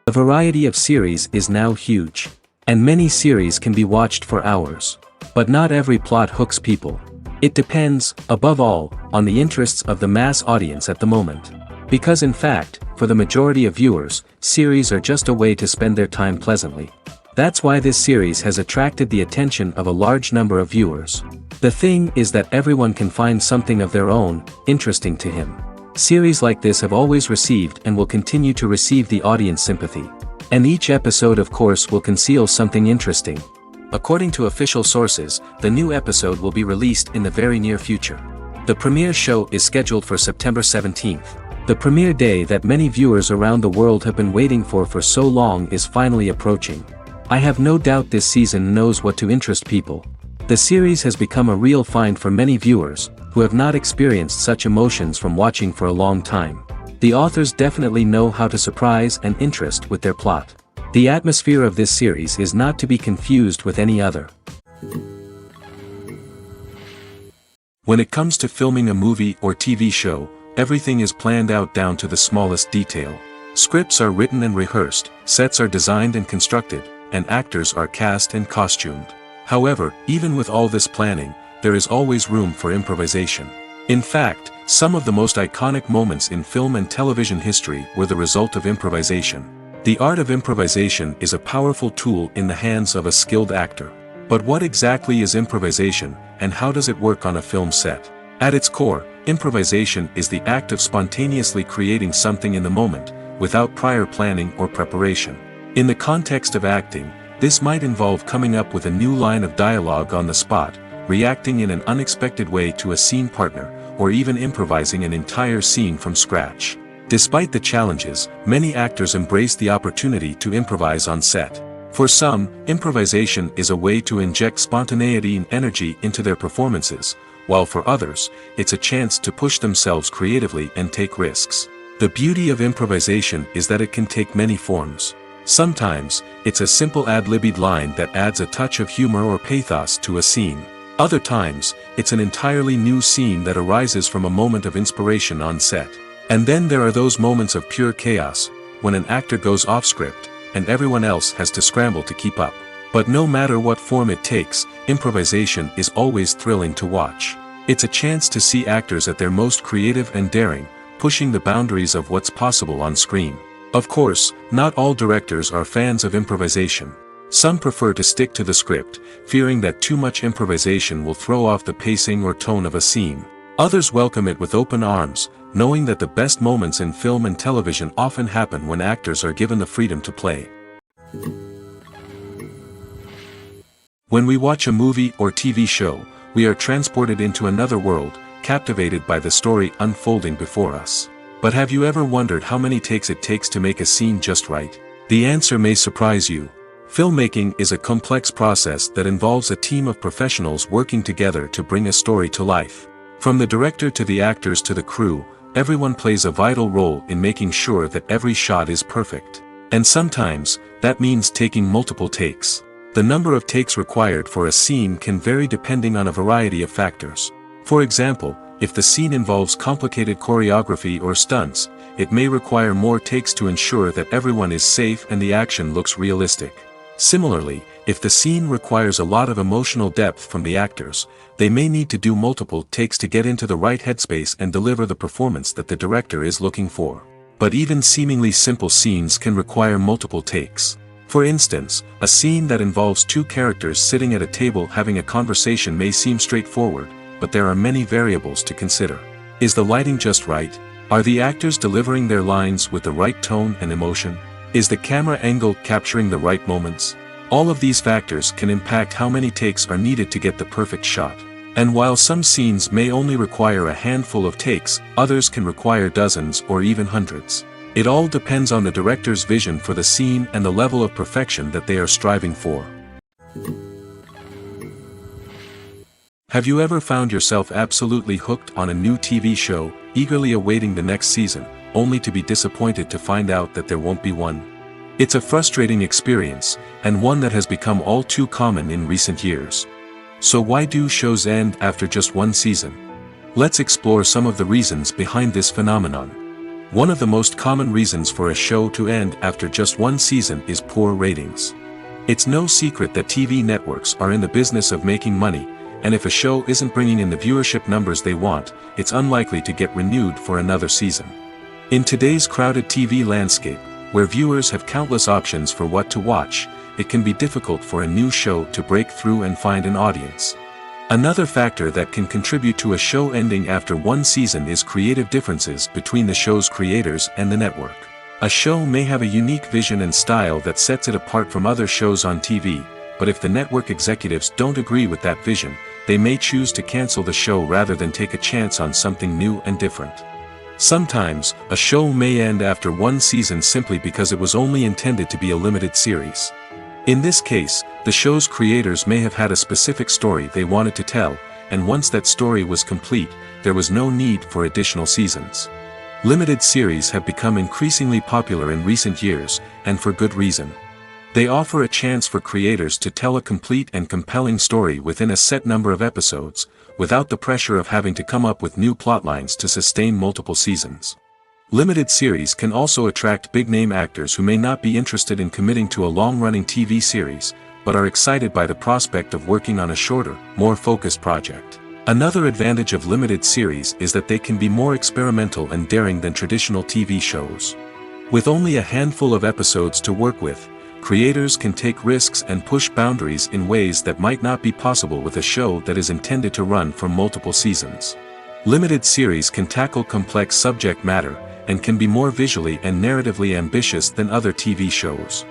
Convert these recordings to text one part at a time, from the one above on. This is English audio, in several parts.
The variety of series is now huge. And many series can be watched for hours. But not every plot hooks people. It depends, above all, on the interests of the mass audience at the moment. Because in fact, for the majority of viewers, series are just a way to spend their time pleasantly. That's why this series has attracted the attention of a large number of viewers. The thing is that everyone can find something of their own, interesting to him. Series like this have always received and will continue to receive the audience sympathy. And each episode of course will conceal something interesting. According to official sources, the new episode will be released in the very near future. The premiere show is scheduled for September 17th. The premiere day that many viewers around the world have been waiting for so long is finally approaching. I have no doubt this season knows what to interest people. The series has become a real find for many viewers, who have not experienced such emotions from watching for a long time. The authors definitely know how to surprise and interest with their plot. The atmosphere of this series is not to be confused with any other. When it comes to filming a movie or TV show, everything is planned out down to the smallest detail. Scripts are written and rehearsed, sets are designed and constructed, and actors are cast and costumed. However, even with all this planning, there is always room for improvisation. In fact, some of the most iconic moments in film and television history were the result of improvisation. The art of improvisation is a powerful tool in the hands of a skilled actor. But what exactly is improvisation, and how does it work on a film set? At its core, improvisation is the act of spontaneously creating something in the moment, without prior planning or preparation. In the context of acting, this might involve coming up with a new line of dialogue on the spot, reacting in an unexpected way to a scene partner, or even improvising an entire scene from scratch. Despite the challenges, many actors embrace the opportunity to improvise on set. For some, improvisation is a way to inject spontaneity and energy into their performances, while for others, it's a chance to push themselves creatively and take risks. The beauty of improvisation is that it can take many forms. Sometimes, it's a simple ad-libbed line that adds a touch of humor or pathos to a scene. Other times, it's an entirely new scene that arises from a moment of inspiration on set. And then there are those moments of pure chaos, when an actor goes off script, and everyone else has to scramble to keep up. But no matter what form it takes, improvisation is always thrilling to watch. It's a chance to see actors at their most creative and daring, pushing the boundaries of what's possible on screen. Of course, not all directors are fans of improvisation. Some prefer to stick to the script, fearing that too much improvisation will throw off the pacing or tone of a scene. Others welcome it with open arms, knowing that the best moments in film and television often happen when actors are given the freedom to play. When we watch a movie or TV show, we are transported into another world, captivated by the story unfolding before us. But have you ever wondered how many takes it takes to make a scene just right? The answer may surprise you. Filmmaking is a complex process that involves a team of professionals working together to bring a story to life. From the director to the actors to the crew, everyone plays a vital role in making sure that every shot is perfect. And sometimes, that means taking multiple takes. The number of takes required for a scene can vary depending on a variety of factors. For example, if the scene involves complicated choreography or stunts, it may require more takes to ensure that everyone is safe and the action looks realistic. Similarly, if the scene requires a lot of emotional depth from the actors, they may need to do multiple takes to get into the right headspace and deliver the performance that the director is looking for. But even seemingly simple scenes can require multiple takes. For instance, a scene that involves two characters sitting at a table having a conversation may seem straightforward, but there are many variables to consider. Is the lighting just right? Are the actors delivering their lines with the right tone and emotion? Is the camera angle capturing the right moments? All of these factors can impact how many takes are needed to get the perfect shot. And while some scenes may only require a handful of takes, others can require dozens or even hundreds. It all depends on the director's vision for the scene and the level of perfection that they are striving for. Have you ever found yourself absolutely hooked on a new TV show, eagerly awaiting the next season, only to be disappointed to find out that there won't be one? It's a frustrating experience, and one that has become all too common in recent years. So why do shows end after just one season? Let's explore some of the reasons behind this phenomenon. One of the most common reasons for a show to end after just one season is poor ratings. It's no secret that TV networks are in the business of making money, and if a show isn't bringing in the viewership numbers they want, it's unlikely to get renewed for another season. In today's crowded TV landscape, where viewers have countless options for what to watch, it can be difficult for a new show to break through and find an audience. Another factor that can contribute to a show ending after one season is creative differences between the show's creators and the network. A show may have a unique vision and style that sets it apart from other shows on TV, but if the network executives don't agree with that vision, they may choose to cancel the show rather than take a chance on something new and different. Sometimes, a show may end after one season simply because it was only intended to be a limited series. In this case, the show's creators may have had a specific story they wanted to tell, and once that story was complete, there was no need for additional seasons. Limited series have become increasingly popular in recent years, and for good reason. They offer a chance for creators to tell a complete and compelling story within a set number of episodes, without the pressure of having to come up with new plotlines to sustain multiple seasons. Limited series can also attract big-name actors who may not be interested in committing to a long-running TV series, but are excited by the prospect of working on a shorter, more focused project. Another advantage of limited series is that they can be more experimental and daring than traditional TV shows. With only a handful of episodes to work with, creators can take risks and push boundaries in ways that might not be possible with a show that is intended to run for multiple seasons. Limited series can tackle complex subject matter, and can be more visually and narratively ambitious than other TV shows.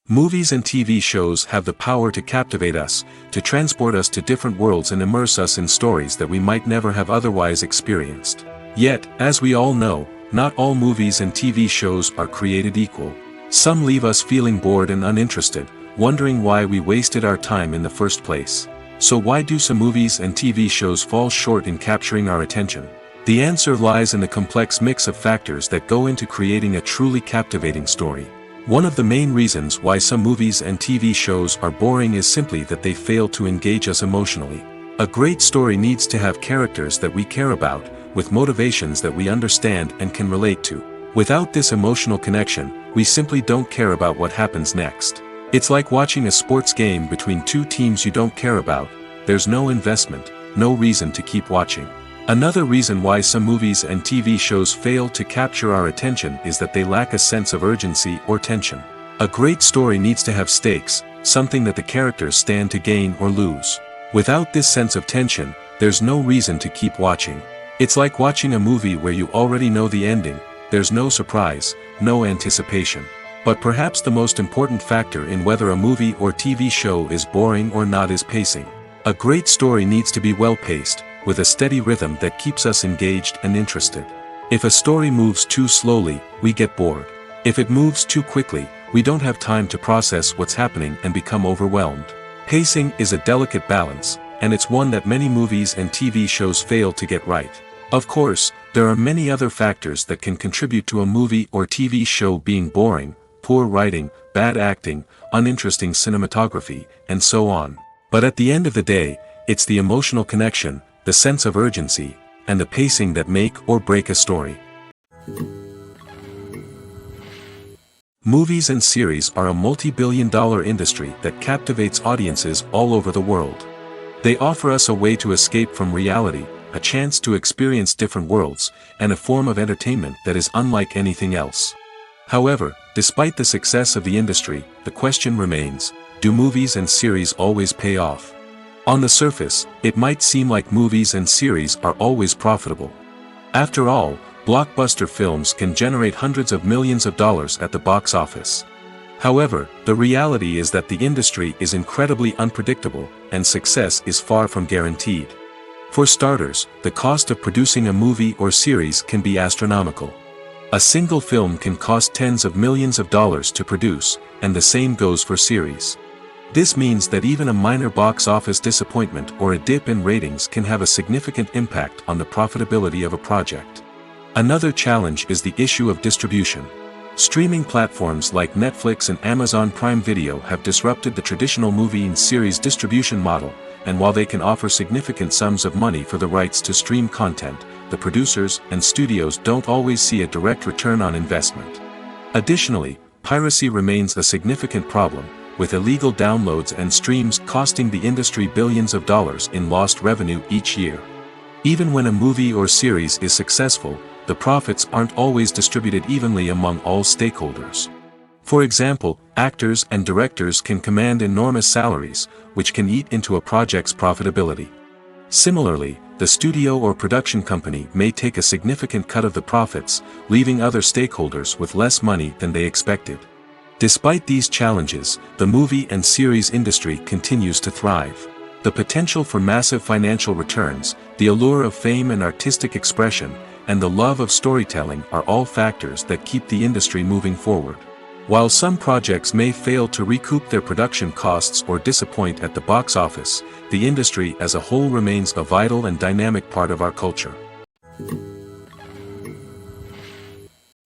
Movies and TV shows have the power to captivate us, to transport us to different worlds and immerse us in stories that we might never have otherwise experienced. Yet, as we all know, not all movies and TV shows are created equal. Some leave us feeling bored and uninterested, wondering why we wasted our time in the first place. So why do some movies and TV shows fall short in capturing our attention? The answer lies in the complex mix of factors that go into creating a truly captivating story. One of the main reasons why some movies and TV shows are boring is simply that they fail to engage us emotionally. A great story needs to have characters that we care about, with motivations that we understand and can relate to. Without this emotional connection, we simply don't care about what happens next. It's like watching a sports game between two teams you don't care about. There's no investment, no reason to keep watching. Another reason why some movies and TV shows fail to capture our attention is that they lack a sense of urgency or tension. A great story needs to have stakes, something that the characters stand to gain or lose. Without this sense of tension, there's no reason to keep watching. It's like watching a movie where you already know the ending. There's no surprise, no anticipation. But perhaps the most important factor in whether a movie or TV show is boring or not is pacing. A great story needs to be well-paced, with a steady rhythm that keeps us engaged and interested. If a story moves too slowly, we get bored. If it moves too quickly, we don't have time to process what's happening and become overwhelmed. Pacing is a delicate balance, and it's one that many movies and TV shows fail to get right. Of course, there are many other factors that can contribute to a movie or TV show being boring: poor writing, bad acting, uninteresting cinematography, and so on. But at the end of the day, it's the emotional connection, the sense of urgency, and the pacing that make or break a story. Movies and series are a multi-billion-dollar industry that captivates audiences all over the world. They offer us a way to escape from reality, a chance to experience different worlds, and a form of entertainment that is unlike anything else. However, despite the success of the industry, the question remains: do movies and series always pay off? On the surface, it might seem like movies and series are always profitable. After all, blockbuster films can generate hundreds of millions of dollars at the box office. However, the reality is that the industry is incredibly unpredictable, and success is far from guaranteed. For starters, the cost of producing a movie or series can be astronomical. A single film can cost tens of millions of dollars to produce, and the same goes for series. This means that even a minor box office disappointment or a dip in ratings can have a significant impact on the profitability of a project. Another challenge is the issue of distribution. Streaming platforms like Netflix and Amazon Prime Video have disrupted the traditional movie and series distribution model, and while they can offer significant sums of money for the rights to stream content, the producers and studios don't always see a direct return on investment. Additionally, piracy remains a significant problem, with illegal downloads and streams costing the industry billions of dollars in lost revenue each year. Even when a movie or series is successful, the profits aren't always distributed evenly among all stakeholders. For example, actors and directors can command enormous salaries, which can eat into a project's profitability. Similarly, the studio or production company may take a significant cut of the profits, leaving other stakeholders with less money than they expected. Despite these challenges, the movie and series industry continues to thrive. The potential for massive financial returns, the allure of fame and artistic expression, and the love of storytelling are all factors that keep the industry moving forward. While some projects may fail to recoup their production costs or disappoint at the box office, the industry as a whole remains a vital and dynamic part of our culture.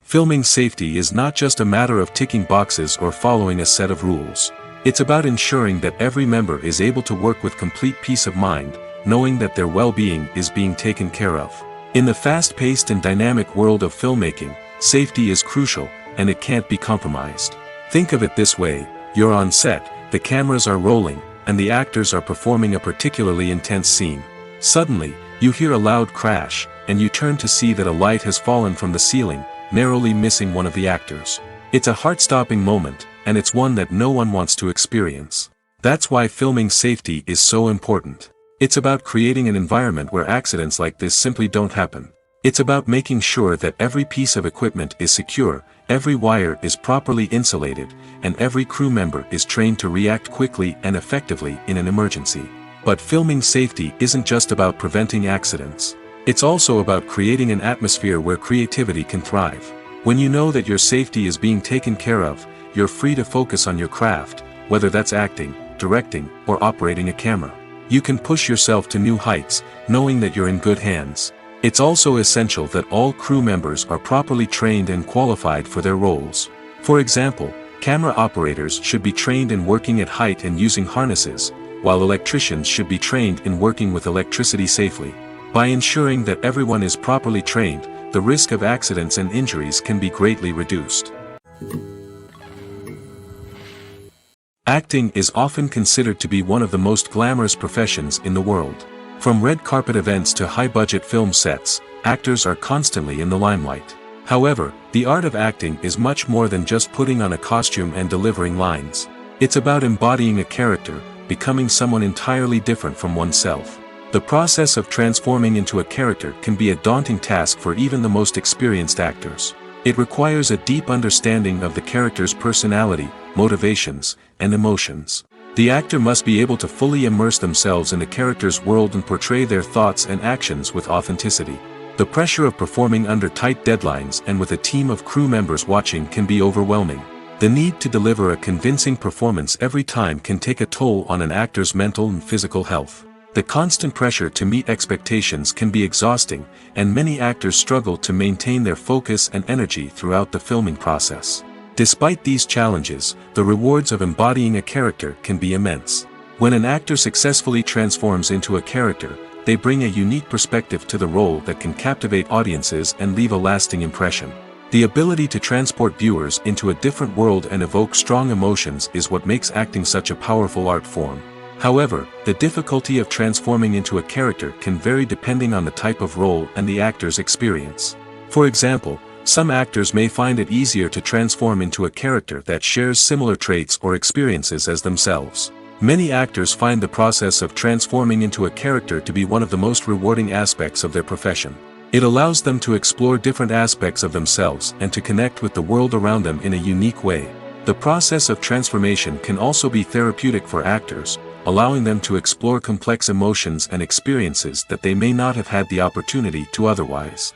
Filming safety is not just a matter of ticking boxes or following a set of rules. It's about ensuring that every member is able to work with complete peace of mind, knowing that their well-being is being taken care of. In the fast-paced and dynamic world of filmmaking, safety is crucial, and it can't be compromised. Think of it this way: you're on set, the cameras are rolling, and the actors are performing a particularly intense scene. Suddenly, you hear a loud crash, and you turn to see that a light has fallen from the ceiling, narrowly missing one of the actors. It's a heart-stopping moment, and it's one that no one wants to experience. That's why filming safety is so important. It's about creating an environment where accidents like this simply don't happen. It's about making sure that every piece of equipment is secure, every wire is properly insulated, and every crew member is trained to react quickly and effectively in an emergency. But filming safety isn't just about preventing accidents. It's also about creating an atmosphere where creativity can thrive. When you know that your safety is being taken care of, you're free to focus on your craft, whether that's acting, directing, or operating a camera. You can push yourself to new heights, knowing that you're in good hands. It's also essential that all crew members are properly trained and qualified for their roles. For example, camera operators should be trained in working at height and using harnesses, while electricians should be trained in working with electricity safely. By ensuring that everyone is properly trained, the risk of accidents and injuries can be greatly reduced. Acting is often considered to be one of the most glamorous professions in the world. From red carpet events to high-budget film sets, actors are constantly in the limelight. However, the art of acting is much more than just putting on a costume and delivering lines. It's about embodying a character, becoming someone entirely different from oneself. The process of transforming into a character can be a daunting task for even the most experienced actors. It requires a deep understanding of the character's personality, motivations, and emotions. The actor must be able to fully immerse themselves in the character's world and portray their thoughts and actions with authenticity. The pressure of performing under tight deadlines and with a team of crew members watching can be overwhelming. The need to deliver a convincing performance every time can take a toll on an actor's mental and physical health. The constant pressure to meet expectations can be exhausting, and many actors struggle to maintain their focus and energy throughout the filming process. Despite these challenges, the rewards of embodying a character can be immense. When an actor successfully transforms into a character, they bring a unique perspective to the role that can captivate audiences and leave a lasting impression. The ability to transport viewers into a different world and evoke strong emotions is what makes acting such a powerful art form. However, the difficulty of transforming into a character can vary depending on the type of role and the actor's experience. For example, some actors may find it easier to transform into a character that shares similar traits or experiences as themselves. Many actors find the process of transforming into a character to be one of the most rewarding aspects of their profession. It allows them to explore different aspects of themselves and to connect with the world around them in a unique way. The process of transformation can also be therapeutic for actors, allowing them to explore complex emotions and experiences that they may not have had the opportunity to otherwise.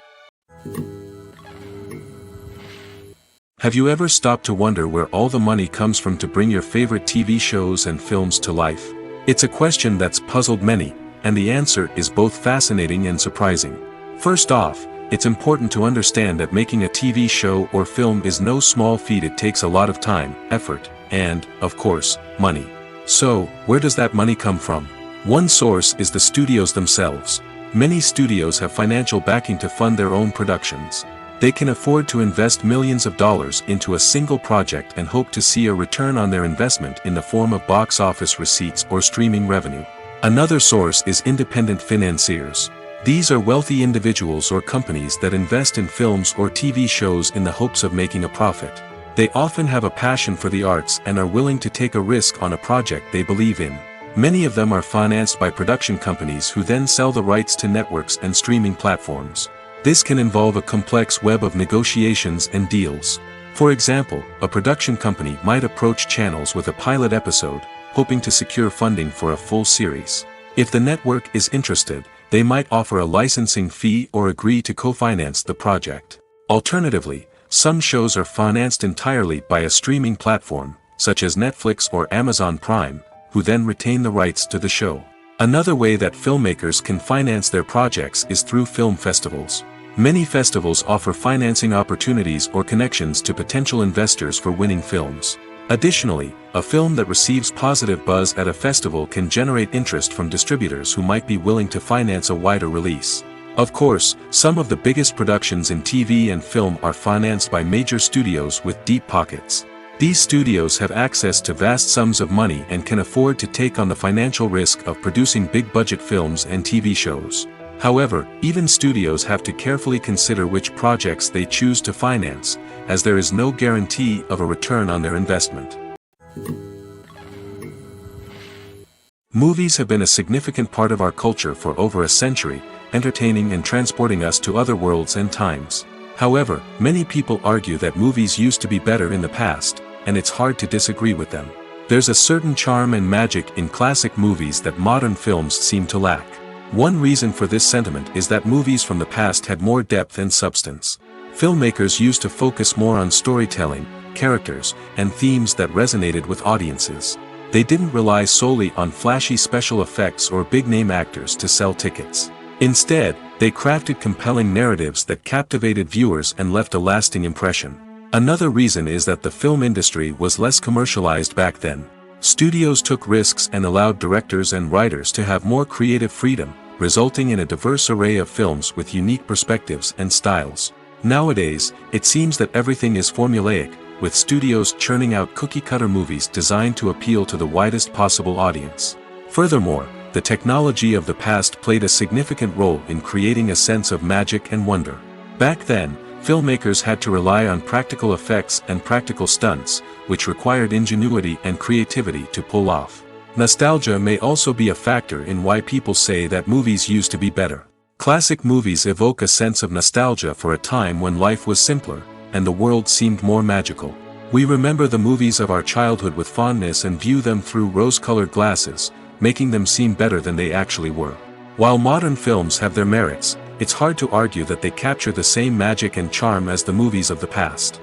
Have you ever stopped to wonder where all the money comes from to bring your favorite TV shows and films to life? It's a question that's puzzled many, and the answer is both fascinating and surprising. First off, it's important to understand that making a TV show or film is no small feat. It takes a lot of time, effort, and, of course, money. So, where does that money come from? One source is the studios themselves. Many studios have financial backing to fund their own productions. They can afford to invest millions of dollars into a single project and hope to see a return on their investment in the form of box office receipts or streaming revenue. Another source is independent financiers. These are wealthy individuals or companies that invest in films or TV shows in the hopes of making a profit. They often have a passion for the arts and are willing to take a risk on a project they believe in. Many of them are financed by production companies who then sell the rights to networks and streaming platforms. This can involve a complex web of negotiations and deals. For example, a production company might approach channels with a pilot episode, hoping to secure funding for a full series. If the network is interested, they might offer a licensing fee or agree to co-finance the project. Alternatively, some shows are financed entirely by a streaming platform, such as Netflix or Amazon Prime, who then retain the rights to the show. Another way that filmmakers can finance their projects is through film festivals. Many festivals offer financing opportunities or connections to potential investors for winning films. Additionally, a film that receives positive buzz at a festival can generate interest from distributors who might be willing to finance a wider release. Of course, some of the biggest productions in TV and film are financed by major studios with deep pockets. These studios have access to vast sums of money and can afford to take on the financial risk of producing big-budget films and TV shows. However, even studios have to carefully consider which projects they choose to finance, as there is no guarantee of a return on their investment. Movies have been a significant part of our culture for over a century, entertaining and transporting us to other worlds and times. However, many people argue that movies used to be better in the past, and it's hard to disagree with them. There's a certain charm and magic in classic movies that modern films seem to lack. One reason for this sentiment is that movies from the past had more depth and substance. Filmmakers used to focus more on storytelling, characters, and themes that resonated with audiences. They didn't rely solely on flashy special effects or big-name actors to sell tickets. Instead, they crafted compelling narratives that captivated viewers and left a lasting impression. Another reason is that the film industry was less commercialized back then. Studios took risks and allowed directors and writers to have more creative freedom, resulting in a diverse array of films with unique perspectives and styles. Nowadays, it seems that everything is formulaic, with studios churning out cookie-cutter movies designed to appeal to the widest possible audience. Furthermore, the technology of the past played a significant role in creating a sense of magic and wonder. Back then, filmmakers had to rely on practical effects and practical stunts, which required ingenuity and creativity to pull off. Nostalgia may also be a factor in why people say that movies used to be better. Classic movies evoke a sense of nostalgia for a time when life was simpler, and the world seemed more magical. We remember the movies of our childhood with fondness and view them through rose-colored glasses, making them seem better than they actually were. While modern films have their merits, it's hard to argue that they capture the same magic and charm as the movies of the past.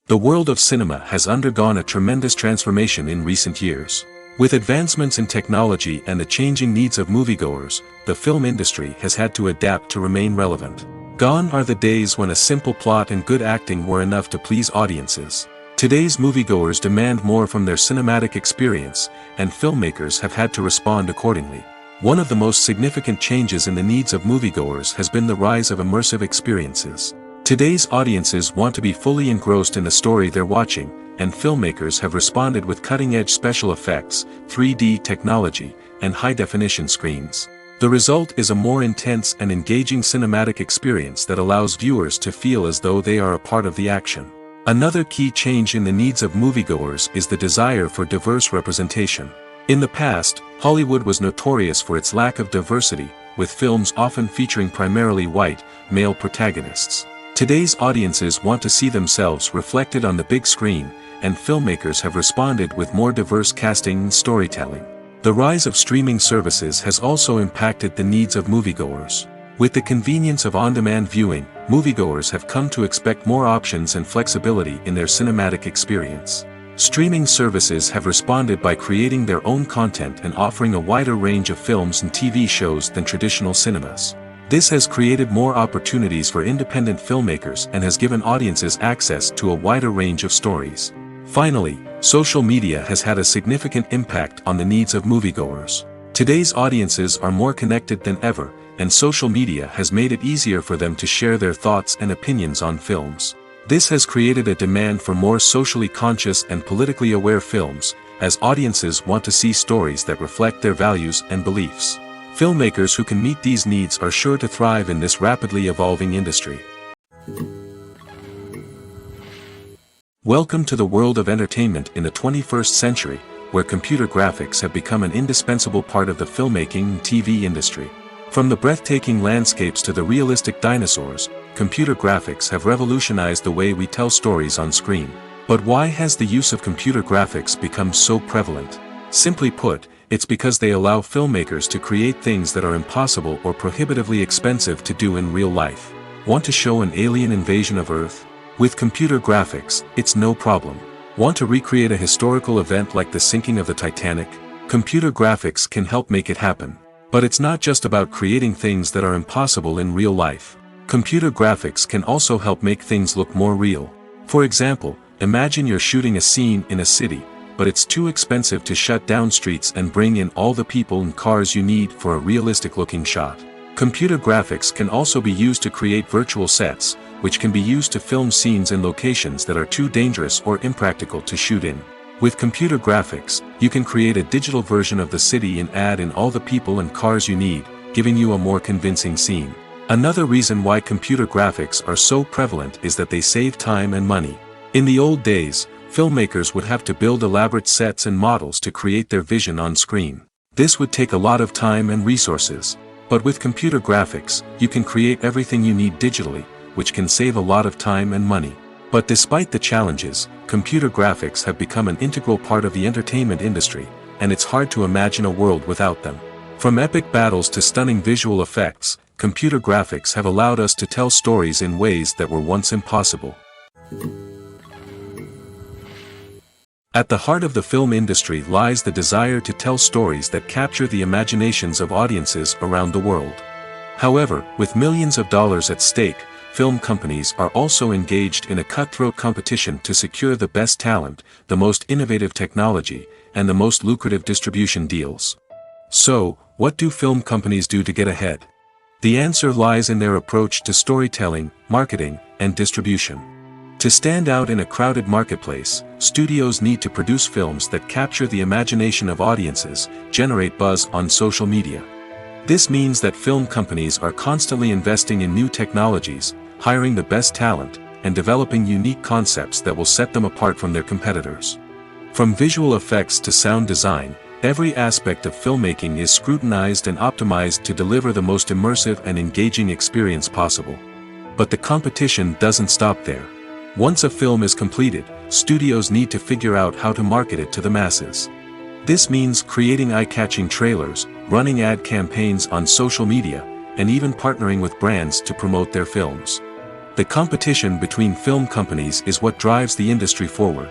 The world of cinema has undergone a tremendous transformation in recent years. With advancements in technology and the changing needs of moviegoers, the film industry has had to adapt to remain relevant. Gone are the days when a simple plot and good acting were enough to please audiences. Today's moviegoers demand more from their cinematic experience, and filmmakers have had to respond accordingly. One of the most significant changes in the needs of moviegoers has been the rise of immersive experiences. Today's audiences want to be fully engrossed in the story they're watching, and filmmakers have responded with cutting-edge special effects, 3D technology, and high-definition screens. The result is a more intense and engaging cinematic experience that allows viewers to feel as though they are a part of the action. Another key change in the needs of moviegoers is the desire for diverse representation. In the past, Hollywood was notorious for its lack of diversity, with films often featuring primarily white, male protagonists. Today's audiences want to see themselves reflected on the big screen, and filmmakers have responded with more diverse casting and storytelling. The rise of streaming services has also impacted the needs of moviegoers. With the convenience of on-demand viewing, moviegoers have come to expect more options and flexibility in their cinematic experience. Streaming services have responded by creating their own content and offering a wider range of films and TV shows than traditional cinemas. This has created more opportunities for independent filmmakers and has given audiences access to a wider range of stories. Finally, social media has had a significant impact on the needs of moviegoers. Today's audiences are more connected than ever, and social media has made it easier for them to share their thoughts and opinions on films. This has created a demand for more socially conscious and politically aware films, as audiences want to see stories that reflect their values and beliefs. Filmmakers who can meet these needs are sure to thrive in this rapidly evolving industry. Welcome to the world of entertainment in the 21st century, where computer graphics have become an indispensable part of the filmmaking and TV industry. From the breathtaking landscapes to the realistic dinosaurs, computer graphics have revolutionized the way we tell stories on screen. But why has the use of computer graphics become so prevalent? Simply put, it's because they allow filmmakers to create things that are impossible or prohibitively expensive to do in real life. Want to show an alien invasion of Earth? With computer graphics, it's no problem. Want to recreate a historical event like the sinking of the Titanic? Computer graphics can help make it happen. But it's not just about creating things that are impossible in real life. Computer graphics can also help make things look more real. For example, imagine you're shooting a scene in a city, but it's too expensive to shut down streets and bring in all the people and cars you need for a realistic-looking shot. Computer graphics can also be used to create virtual sets, which can be used to film scenes in locations that are too dangerous or impractical to shoot in. With computer graphics, you can create a digital version of the city and add in all the people and cars you need, giving you a more convincing scene. Another reason why computer graphics are so prevalent is that they save time and money. In the old days, filmmakers would have to build elaborate sets and models to create their vision on screen. This would take a lot of time and resources. But with computer graphics, you can create everything you need digitally, which can save a lot of time and money. But despite the challenges, computer graphics have become an integral part of the entertainment industry, and it's hard to imagine a world without them. From epic battles to stunning visual effects, computer graphics have allowed us to tell stories in ways that were once impossible. At the heart of the film industry lies the desire to tell stories that capture the imaginations of audiences around the world. However, with millions of dollars at stake, film companies are also engaged in a cutthroat competition to secure the best talent, the most innovative technology, and the most lucrative distribution deals. So, what do film companies do to get ahead? The answer lies in their approach to storytelling, marketing, and distribution. To stand out in a crowded marketplace, studios need to produce films that capture the imagination of audiences, generate buzz on social media. This means that film companies are constantly investing in new technologies, hiring the best talent, and developing unique concepts that will set them apart from their competitors. From visual effects to sound design, every aspect of filmmaking is scrutinized and optimized to deliver the most immersive and engaging experience possible. But the competition doesn't stop there. Once a film is completed, studios need to figure out how to market it to the masses. This means creating eye-catching trailers, running ad campaigns on social media, and even partnering with brands to promote their films. The competition between film companies is what drives the industry forward.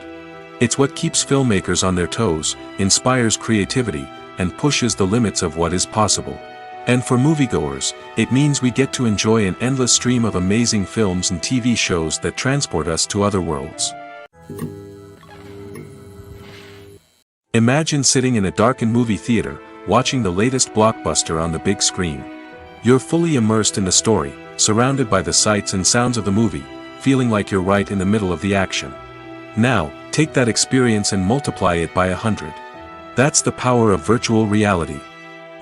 It's what keeps filmmakers on their toes, inspires creativity, and pushes the limits of what is possible. And for moviegoers, it means we get to enjoy an endless stream of amazing films and TV shows that transport us to other worlds. Imagine sitting in a darkened movie theater, watching the latest blockbuster on the big screen. You're fully immersed in the story, surrounded by the sights and sounds of the movie, feeling like you're right in the middle of the action. Now, take that experience and multiply it by 100. That's the power of virtual reality.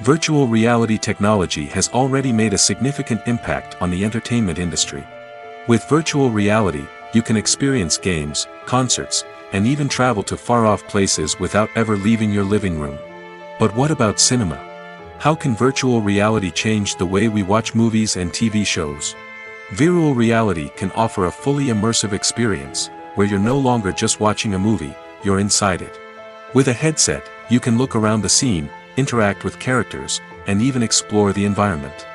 Virtual reality technology has already made a significant impact on the entertainment industry. With virtual reality, you can experience games, concerts, and even travel to far-off places without ever leaving your living room. But what about cinema? How can virtual reality change the way we watch movies and TV shows? Virtual reality can offer a fully immersive experience, where you're no longer just watching a movie, you're inside it. With a headset, you can look around the scene, interact with characters, and even explore the environment.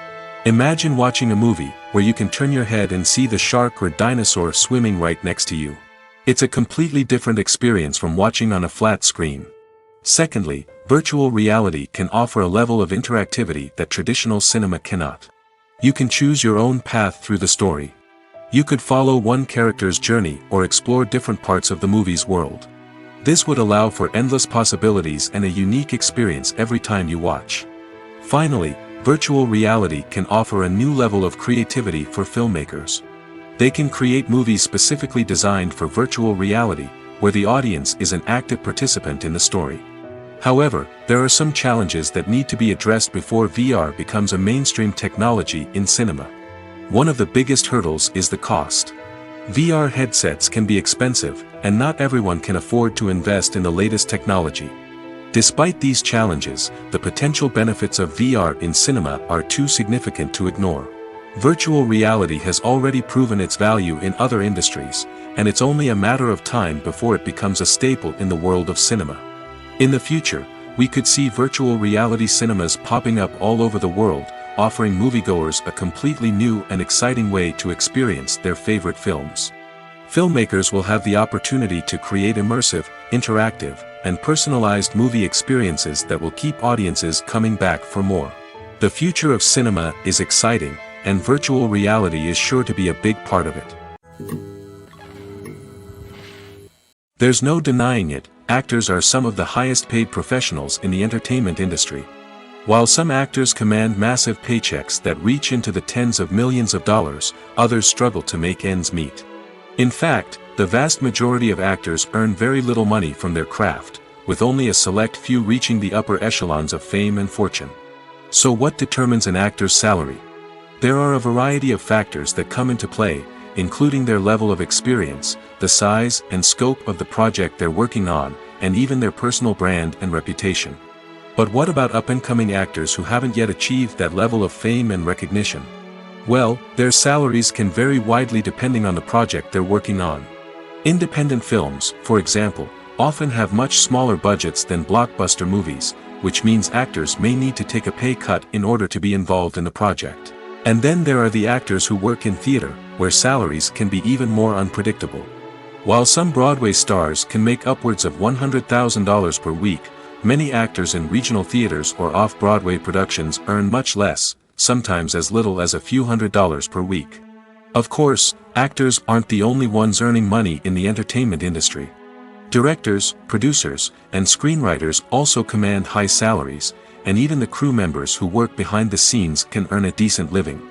Imagine watching a movie where you can turn your head and see the shark or dinosaur swimming right next to you. It's a completely different experience from watching on a flat screen. Secondly, virtual reality can offer a level of interactivity that traditional cinema cannot. You can choose your own path through the story. You could follow one character's journey or explore different parts of the movie's world. This would allow for endless possibilities and a unique experience every time you watch. Finally, virtual reality can offer a new level of creativity for filmmakers. They can create movies specifically designed for virtual reality, where the audience is an active participant in the story. However, there are some challenges that need to be addressed before VR becomes a mainstream technology in cinema. One of the biggest hurdles is the cost. VR headsets can be expensive, and not everyone can afford to invest in the latest technology. Despite these challenges, the potential benefits of VR in cinema are too significant to ignore. Virtual reality has already proven its value in other industries, and it's only a matter of time before it becomes a staple in the world of cinema. In the future, we could see virtual reality cinemas popping up all over the world, offering moviegoers a completely new and exciting way to experience their favorite films. Filmmakers will have the opportunity to create immersive, interactive, and personalized movie experiences that will keep audiences coming back for more. The future of cinema is exciting, and virtual reality is sure to be a big part of it. There's no denying it, actors are some of the highest paid professionals in the entertainment industry. While some actors command massive paychecks that reach into the tens of millions of dollars, others struggle to make ends meet. In fact, the vast majority of actors earn very little money from their craft, with only a select few reaching the upper echelons of fame and fortune. So what determines an actor's salary? There are a variety of factors that come into play, including their level of experience, the size and scope of the project they're working on, and even their personal brand and reputation. But what about up-and-coming actors who haven't yet achieved that level of fame and recognition? Well, their salaries can vary widely depending on the project they're working on. Independent films, for example, often have much smaller budgets than blockbuster movies, which means actors may need to take a pay cut in order to be involved in the project. And then there are the actors who work in theater, where salaries can be even more unpredictable. While some Broadway stars can make upwards of $100,000 per week, many actors in regional theaters or off-Broadway productions earn much less, sometimes as little as a few $100s per week. Of course, actors aren't the only ones earning money in the entertainment industry. Directors, producers, and screenwriters also command high salaries, and even the crew members who work behind the scenes can earn a decent living.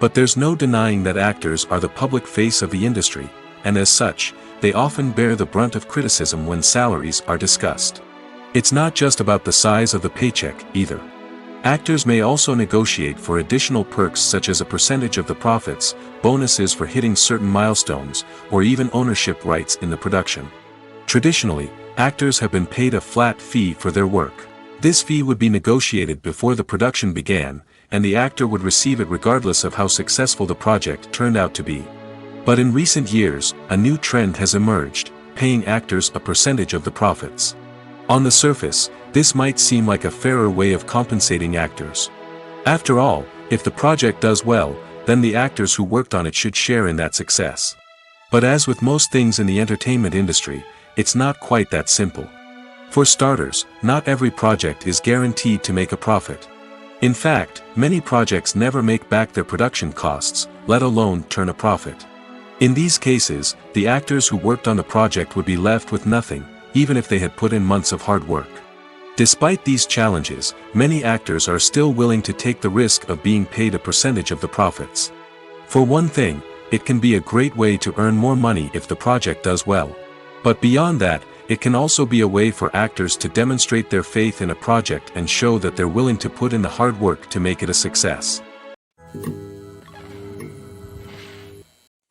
But there's no denying that actors are the public face of the industry, and as such, they often bear the brunt of criticism when salaries are discussed. It's not just about the size of the paycheck, either. Actors may also negotiate for additional perks such as a percentage of the profits, bonuses for hitting certain milestones, or even ownership rights in the production. Traditionally, actors have been paid a flat fee for their work. This fee would be negotiated before the production began, and the actor would receive it regardless of how successful the project turned out to be. But in recent years, a new trend has emerged, paying actors a percentage of the profits. On the surface, this might seem like a fairer way of compensating actors. After all, if the project does well, then the actors who worked on it should share in that success. But as with most things in the entertainment industry, it's not quite that simple. For starters, not every project is guaranteed to make a profit. In fact, many projects never make back their production costs, let alone turn a profit. In these cases, the actors who worked on the project would be left with nothing, even if they had put in months of hard work. Despite these challenges, many actors are still willing to take the risk of being paid a percentage of the profits. For one thing, it can be a great way to earn more money if the project does well. But beyond that, it can also be a way for actors to demonstrate their faith in a project and show that they're willing to put in the hard work to make it a success.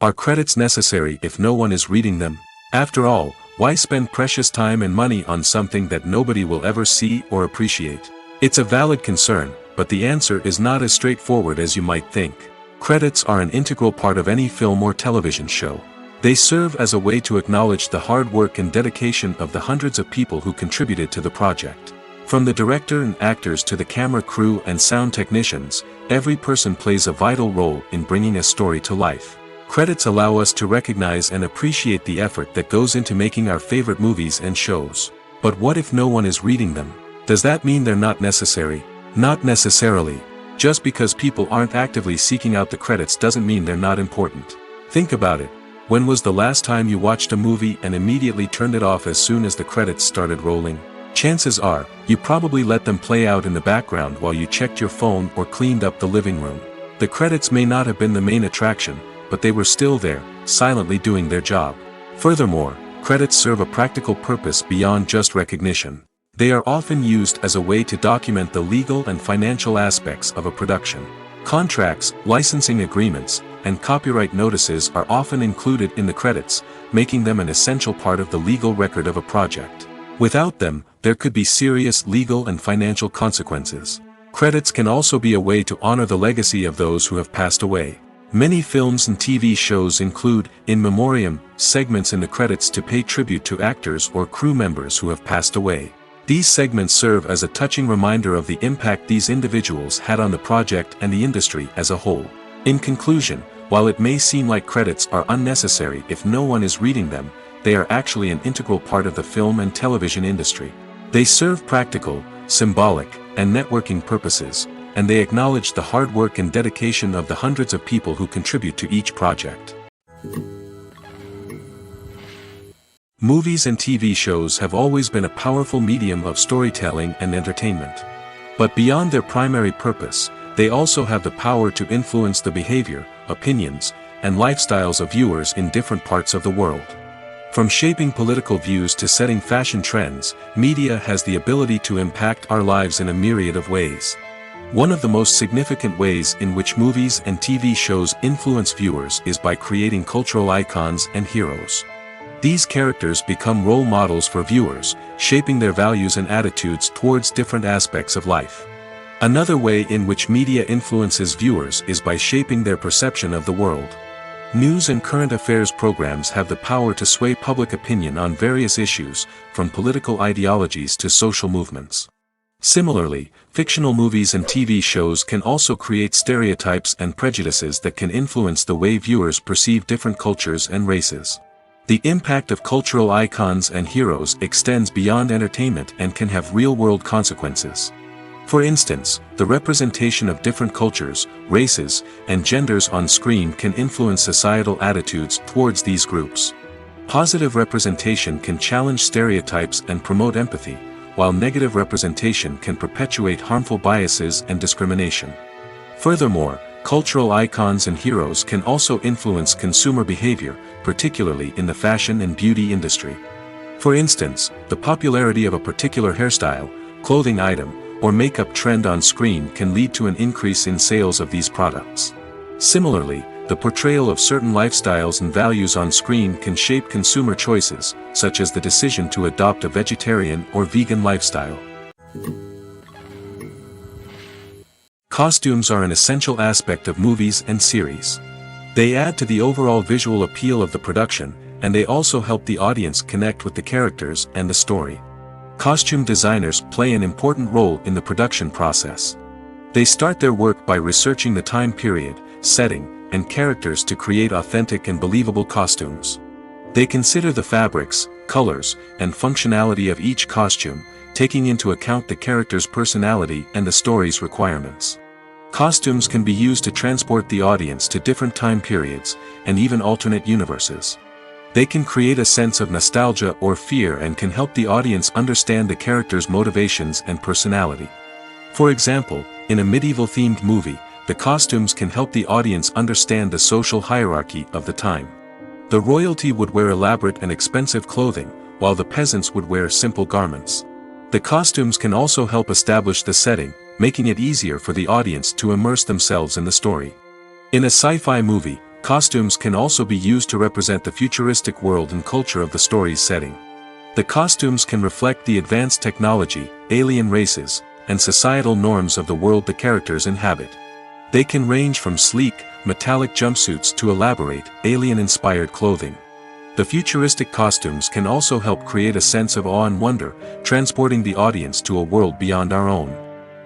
Are credits necessary if no one is reading them? After all, why spend precious time and money on something that nobody will ever see or appreciate? It's a valid concern, but the answer is not as straightforward as you might think. Credits are an integral part of any film or television show. They serve as a way to acknowledge the hard work and dedication of the hundreds of people who contributed to the project. From the director and actors to the camera crew and sound technicians, every person plays a vital role in bringing a story to life. Credits allow us to recognize and appreciate the effort that goes into making our favorite movies and shows. But what if no one is reading them? Does that mean they're not necessary? Not necessarily. Just because people aren't actively seeking out the credits doesn't mean they're not important. Think about it. When was the last time you watched a movie and immediately turned it off as soon as the credits started rolling? Chances are, you probably let them play out in the background while you checked your phone or cleaned up the living room. The credits may not have been the main attraction, but they were still there, silently doing their job. Furthermore, credits serve a practical purpose beyond just recognition. They are often used as a way to document the legal and financial aspects of a production. Contracts, licensing agreements, and copyright notices are often included in the credits, making them an essential part of the legal record of a project. Without them, there could be serious legal and financial consequences. Credits can also be a way to honor the legacy of those who have passed away. Many films and TV shows include, in memoriam, segments in the credits to pay tribute to actors or crew members who have passed away. These segments serve as a touching reminder of the impact these individuals had on the project and the industry as a whole. In conclusion, while it may seem like credits are unnecessary if no one is reading them, they are actually an integral part of the film and television industry. They serve practical, symbolic, and networking purposes, and they acknowledge the hard work and dedication of the hundreds of people who contribute to each project. Movies and TV shows have always been a powerful medium of storytelling and entertainment. But beyond their primary purpose, they also have the power to influence the behavior, opinions, and lifestyles of viewers in different parts of the world. From shaping political views to setting fashion trends, media has the ability to impact our lives in a myriad of ways. One of the most significant ways in which movies and TV shows influence viewers is by creating cultural icons and heroes. These characters become role models for viewers, shaping their values and attitudes towards different aspects of life. Another way in which media influences viewers is by shaping their perception of the world. News and current affairs programs have the power to sway public opinion on various issues, from political ideologies to social movements. Similarly, fictional movies and TV shows can also create stereotypes and prejudices that can influence the way viewers perceive different cultures and races. The impact of cultural icons and heroes extends beyond entertainment and can have real-world consequences. For instance, the representation of different cultures, races, and genders on screen can influence societal attitudes towards these groups. Positive representation can challenge stereotypes and promote empathy, while negative representation can perpetuate harmful biases and discrimination. Furthermore, cultural icons and heroes can also influence consumer behavior, particularly in the fashion and beauty industry. For instance, the popularity of a particular hairstyle, clothing item, or makeup trend on screen can lead to an increase in sales of these products. Similarly, the portrayal of certain lifestyles and values on screen can shape consumer choices, such as the decision to adopt a vegetarian or vegan lifestyle. Costumes are an essential aspect of movies and series. They add to the overall visual appeal of the production, and they also help the audience connect with the characters and the story. Costume designers play an important role in the production process. They start their work by researching the time period, setting, and characters to create authentic and believable costumes. They consider the fabrics, colors, and functionality of each costume, taking into account the character's personality and the story's requirements. Costumes can be used to transport the audience to different time periods, and even alternate universes. They can create a sense of nostalgia or fear and can help the audience understand the character's motivations and personality. For example, in a medieval-themed movie, the costumes can help the audience understand the social hierarchy of the time. The royalty would wear elaborate and expensive clothing, while the peasants would wear simple garments. The costumes can also help establish the setting, making it easier for the audience to immerse themselves in the story. In a sci-fi movie, costumes can also be used to represent the futuristic world and culture of the story's setting. The costumes can reflect the advanced technology, alien races, and societal norms of the world the characters inhabit. They can range from sleek, metallic jumpsuits to elaborate, alien-inspired clothing. The futuristic costumes can also help create a sense of awe and wonder, transporting the audience to a world beyond our own.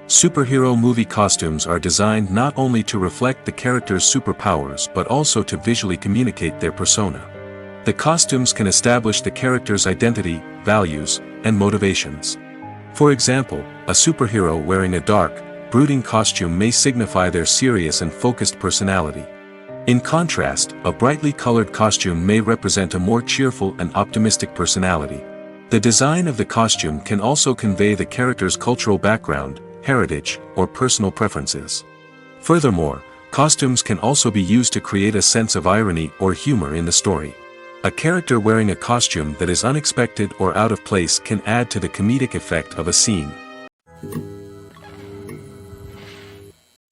Superhero movie costumes are designed not only to reflect the character's superpowers but also to visually communicate their persona. The costumes can establish the character's identity, values, and motivations. For example, a superhero wearing a dark, brooding costume may signify their serious and focused personality. In contrast, a brightly colored costume may represent a more cheerful and optimistic personality. The design of the costume can also convey the character's cultural background, heritage, or personal preferences. Furthermore, costumes can also be used to create a sense of irony or humor in the story. A character wearing a costume that is unexpected or out of place can add to the comedic effect of a scene.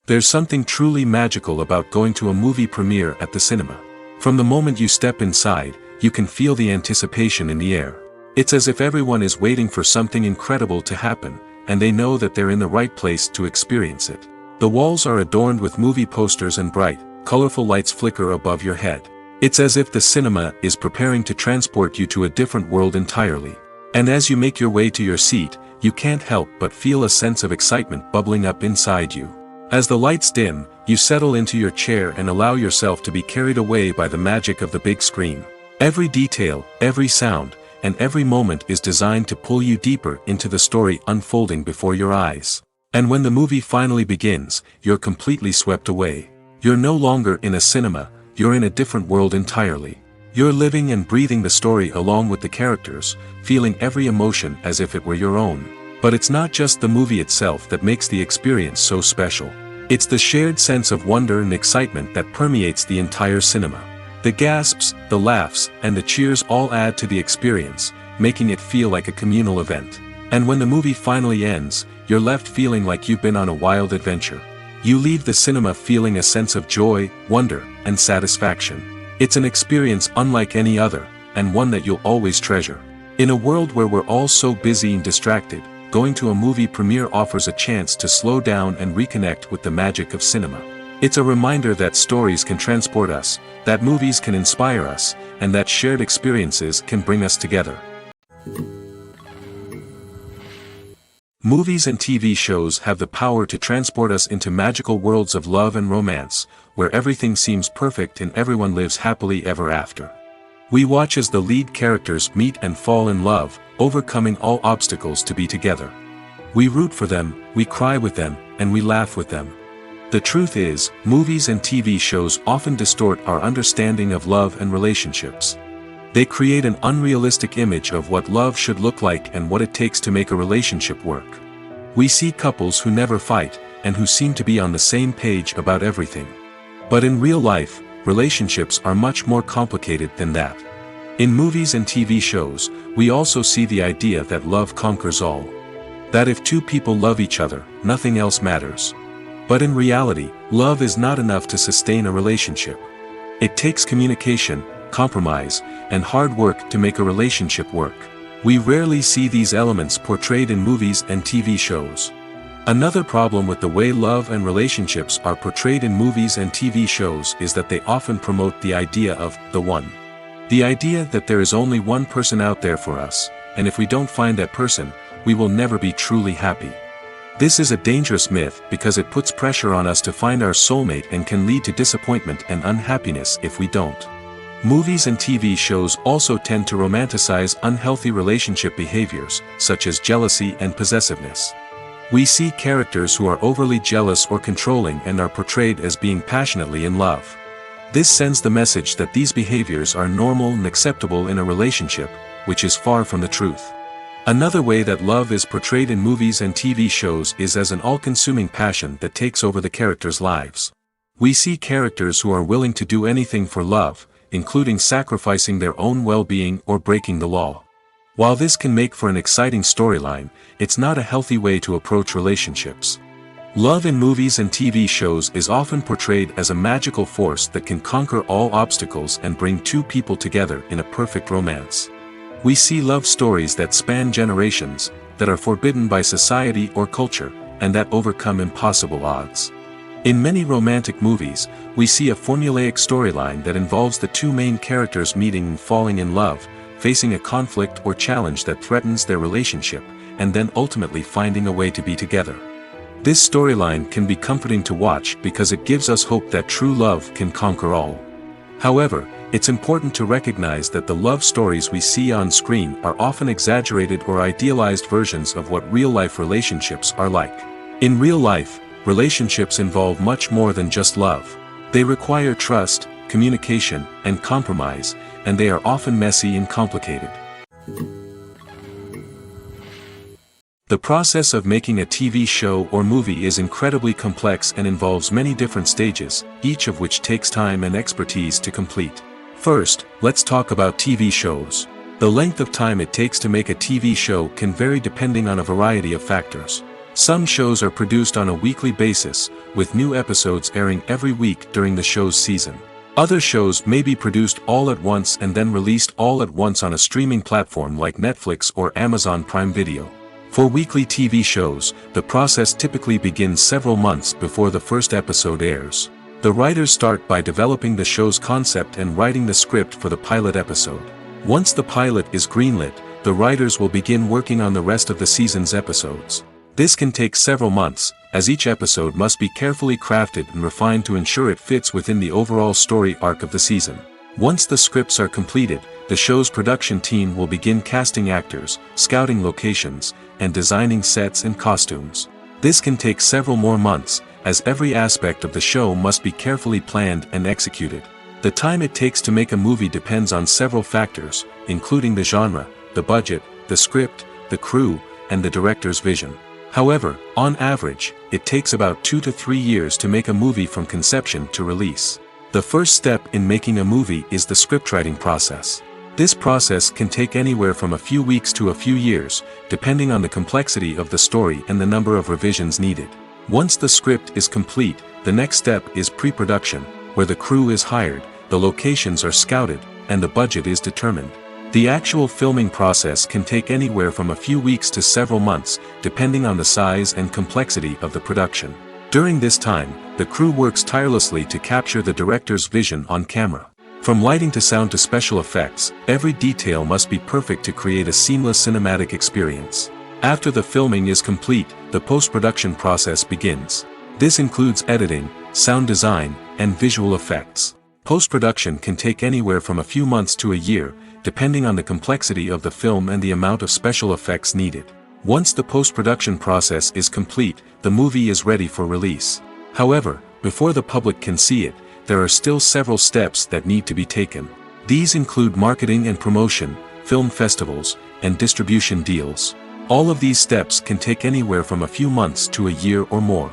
There's something truly magical about going to a movie premiere at the cinema. From the moment you step inside, you can feel the anticipation in the air. It's as if everyone is waiting for something incredible to happen, and they know that they're in the right place to experience it. The walls are adorned with movie posters and bright, colorful lights flicker above your head. It's as if the cinema is preparing to transport you to a different world entirely. And as you make your way to your seat, you can't help but feel a sense of excitement bubbling up inside you. As the lights dim, you settle into your chair and allow yourself to be carried away by the magic of the big screen. Every detail, every sound, and every moment is designed to pull you deeper into the story unfolding before your eyes. And when the movie finally begins, you're completely swept away. You're no longer in a cinema, you're in a different world entirely. You're living and breathing the story along with the characters, feeling every emotion as if it were your own. But it's not just the movie itself that makes the experience so special. It's the shared sense of wonder and excitement that permeates the entire cinema. The gasps, the laughs, and the cheers all add to the experience, making it feel like a communal event. And when the movie finally ends, you're left feeling like you've been on a wild adventure. You leave the cinema feeling a sense of joy, wonder, and satisfaction. It's an experience unlike any other, and one that you'll always treasure. In a world where we're all so busy and distracted, going to a movie premiere offers a chance to slow down and reconnect with the magic of cinema. It's a reminder that stories can transport us, that movies can inspire us, and that shared experiences can bring us together. Movies and TV shows have the power to transport us into magical worlds of love and romance, where everything seems perfect and everyone lives happily ever after. We watch as the lead characters meet and fall in love, overcoming all obstacles to be together. We root for them, we cry with them, and we laugh with them. The truth is, movies and TV shows often distort our understanding of love and relationships. They create an unrealistic image of what love should look like and what it takes to make a relationship work. We see couples who never fight, and who seem to be on the same page about everything. But in real life, relationships are much more complicated than that. In movies and TV shows, we also see the idea that love conquers all. That if two people love each other, nothing else matters. But in reality, love is not enough to sustain a relationship. It takes communication, compromise, and hard work to make a relationship work. We rarely see these elements portrayed in movies and TV shows. Another problem with the way love and relationships are portrayed in movies and TV shows is that they often promote the idea of the one. The idea that there is only one person out there for us, and if we don't find that person, we will never be truly happy. This is a dangerous myth because it puts pressure on us to find our soulmate and can lead to disappointment and unhappiness if we don't. Movies and TV shows also tend to romanticize unhealthy relationship behaviors, such as jealousy and possessiveness. We see characters who are overly jealous or controlling and are portrayed as being passionately in love. This sends the message that these behaviors are normal and acceptable in a relationship, which is far from the truth. Another way that love is portrayed in movies and TV shows is as an all-consuming passion that takes over the characters' lives. We see characters who are willing to do anything for love, including sacrificing their own well-being or breaking the law. While this can make for an exciting storyline, it's not a healthy way to approach relationships. Love in movies and TV shows is often portrayed as a magical force that can conquer all obstacles and bring two people together in a perfect romance. We see love stories that span generations, that are forbidden by society or culture, and that overcome impossible odds. In many romantic movies, we see a formulaic storyline that involves the two main characters meeting and falling in love, facing a conflict or challenge that threatens their relationship, and then ultimately finding a way to be together. This storyline can be comforting to watch because it gives us hope that true love can conquer all. However, it's important to recognize that the love stories we see on screen are often exaggerated or idealized versions of what real-life relationships are like. In real life, relationships involve much more than just love. They require trust, communication, and compromise, and they are often messy and complicated. The process of making a TV show or movie is incredibly complex and involves many different stages, each of which takes time and expertise to complete. First, let's talk about TV shows. The length of time it takes to make a TV show can vary depending on a variety of factors. Some shows are produced on a weekly basis, with new episodes airing every week during the show's season. Other shows may be produced all at once and then released all at once on a streaming platform like Netflix or Amazon Prime Video. For weekly TV shows, the process typically begins several months before the first episode airs. The writers start by developing the show's concept and writing the script for the pilot episode. Once the pilot is greenlit, the writers will begin working on the rest of the season's episodes. This can take several months, as each episode must be carefully crafted and refined to ensure it fits within the overall story arc of the season. Once the scripts are completed, the show's production team will begin casting actors, scouting locations, and designing sets and costumes. This can take several more months, as every aspect of the show must be carefully planned and executed. The time it takes to make a movie depends on several factors, including the genre, the budget, the script, the crew, and the director's vision. However, on average, it takes about 2 to 3 years to make a movie from conception to release. The first step in making a movie is the scriptwriting process. This process can take anywhere from a few weeks to a few years, depending on the complexity of the story and the number of revisions needed. Once the script is complete, the next step is pre-production, where the crew is hired, the locations are scouted, and the budget is determined. The actual filming process can take anywhere from a few weeks to several months, depending on the size and complexity of the production. During this time, the crew works tirelessly to capture the director's vision on camera. From lighting to sound to special effects, every detail must be perfect to create a seamless cinematic experience. After the filming is complete, the post-production process begins. This includes editing, sound design, and visual effects. Post-production can take anywhere from a few months to a year, depending on the complexity of the film and the amount of special effects needed. Once the post-production process is complete, the movie is ready for release. However, before the public can see it, there are still several steps that need to be taken. These include marketing and promotion, film festivals, and distribution deals. All of these steps can take anywhere from a few months to a year or more.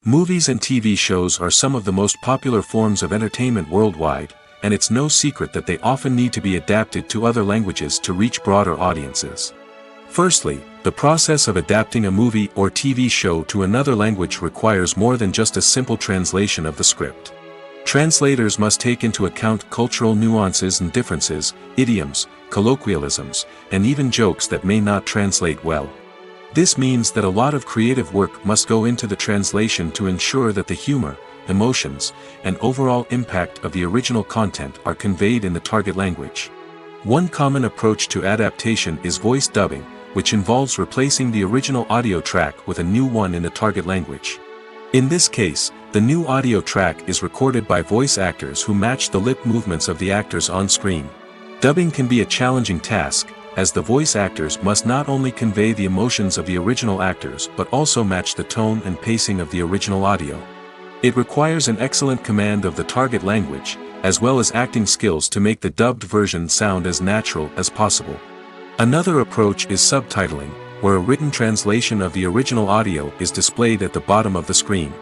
Movies and TV shows are some of the most popular forms of entertainment worldwide, and it's no secret that they often need to be adapted to other languages to reach broader audiences. Firstly, the process of adapting a movie or TV show to another language requires more than just a simple translation of the script. Translators must take into account cultural nuances and differences, idioms, colloquialisms, and even jokes that may not translate well. This means that a lot of creative work must go into the translation to ensure that the humor, emotions, and overall impact of the original content are conveyed in the target language. One common approach to adaptation is voice dubbing, which involves replacing the original audio track with a new one in the target language. In this case, the new audio track is recorded by voice actors who match the lip movements of the actors on screen. Dubbing can be a challenging task, as the voice actors must not only convey the emotions of the original actors but also match the tone and pacing of the original audio. It requires an excellent command of the target language, as well as acting skills to make the dubbed version sound as natural as possible. Another approach is subtitling, where a written translation of the original audio is displayed at the bottom of the screen.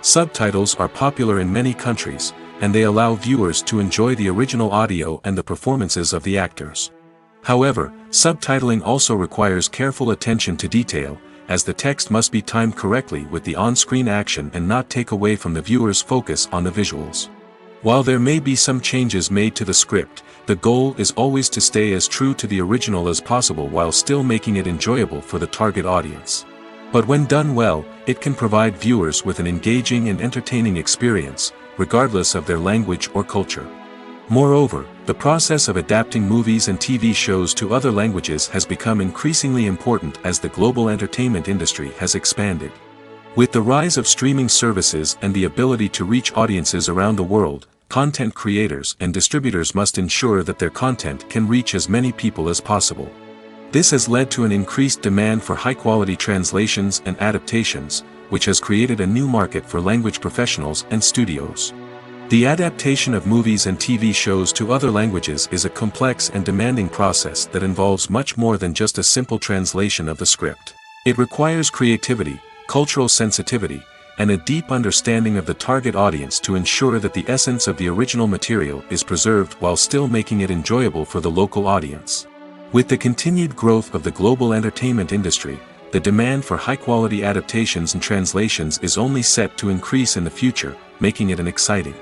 Subtitles are popular in many countries, and they allow viewers to enjoy the original audio and the performances of the actors. However, subtitling also requires careful attention to detail, as the text must be timed correctly with the on-screen action and not take away from the viewer's focus on the visuals. While there may be some changes made to the script, the goal is always to stay as true to the original as possible while still making it enjoyable for the target audience. But when done well, it can provide viewers with an engaging and entertaining experience, regardless of their language or culture. Moreover, the process of adapting movies and TV shows to other languages has become increasingly important as the global entertainment industry has expanded. With the rise of streaming services and the ability to reach audiences around the world, content creators and distributors must ensure that their content can reach as many people as possible. This has led to an increased demand for high-quality translations and adaptations, which has created a new market for language professionals and studios. The adaptation of movies and TV shows to other languages is a complex and demanding process that involves much more than just a simple translation of the script. It requires creativity, cultural sensitivity, and a deep understanding of the target audience to ensure that the essence of the original material is preserved while still making it enjoyable for the local audience. With the continued growth of the global entertainment industry, the demand for high-quality adaptations and translations is only set to increase in the future, making it an exciting.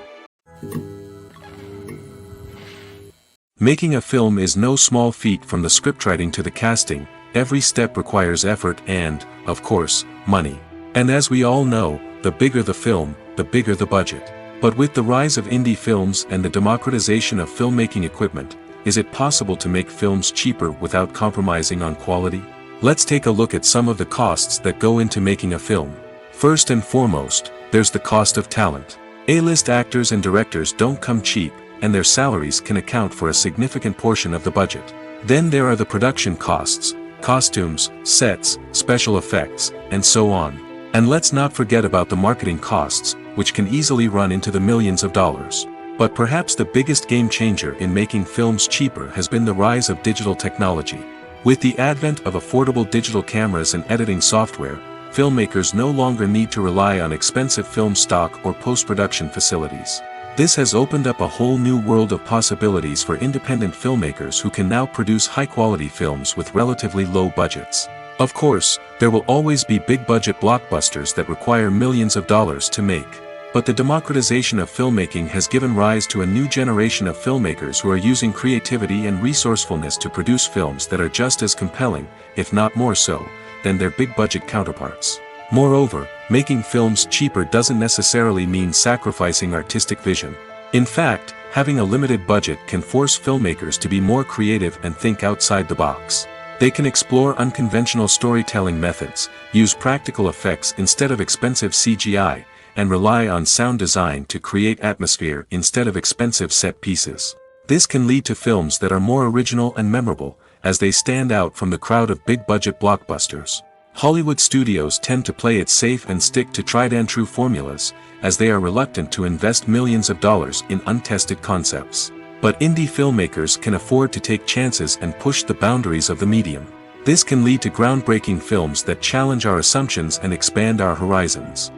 Making a film is no small feat. From the scriptwriting to the casting, every step requires effort and, of course, money. And as we all know, the bigger the film, the bigger the budget. But with the rise of indie films and the democratization of filmmaking equipment, is it possible to make films cheaper without compromising on quality? Let's take a look at some of the costs that go into making a film. First and foremost, there's the cost of talent. A-list actors and directors don't come cheap, and their salaries can account for a significant portion of the budget. Then there are the production costs, costumes, sets, special effects, and so on. And let's not forget about the marketing costs, which can easily run into the millions of dollars. But perhaps the biggest game changer in making films cheaper has been the rise of digital technology. With the advent of affordable digital cameras and editing software, filmmakers no longer need to rely on expensive film stock or post-production facilities. This has opened up a whole new world of possibilities for independent filmmakers who can now produce high-quality films with relatively low budgets. Of course, there will always be big-budget blockbusters that require millions of dollars to make. But the democratization of filmmaking has given rise to a new generation of filmmakers who are using creativity and resourcefulness to produce films that are just as compelling, if not more so, than their big-budget counterparts. Moreover, making films cheaper doesn't necessarily mean sacrificing artistic vision. In fact, having a limited budget can force filmmakers to be more creative and think outside the box. They can explore unconventional storytelling methods, use practical effects instead of expensive CGI, and rely on sound design to create atmosphere instead of expensive set pieces. This can lead to films that are more original and memorable, as they stand out from the crowd of big-budget blockbusters. Hollywood studios tend to play it safe and stick to tried-and-true formulas, as they are reluctant to invest millions of dollars in untested concepts. But indie filmmakers can afford to take chances and push the boundaries of the medium. This can lead to groundbreaking films that challenge our assumptions and expand our horizons.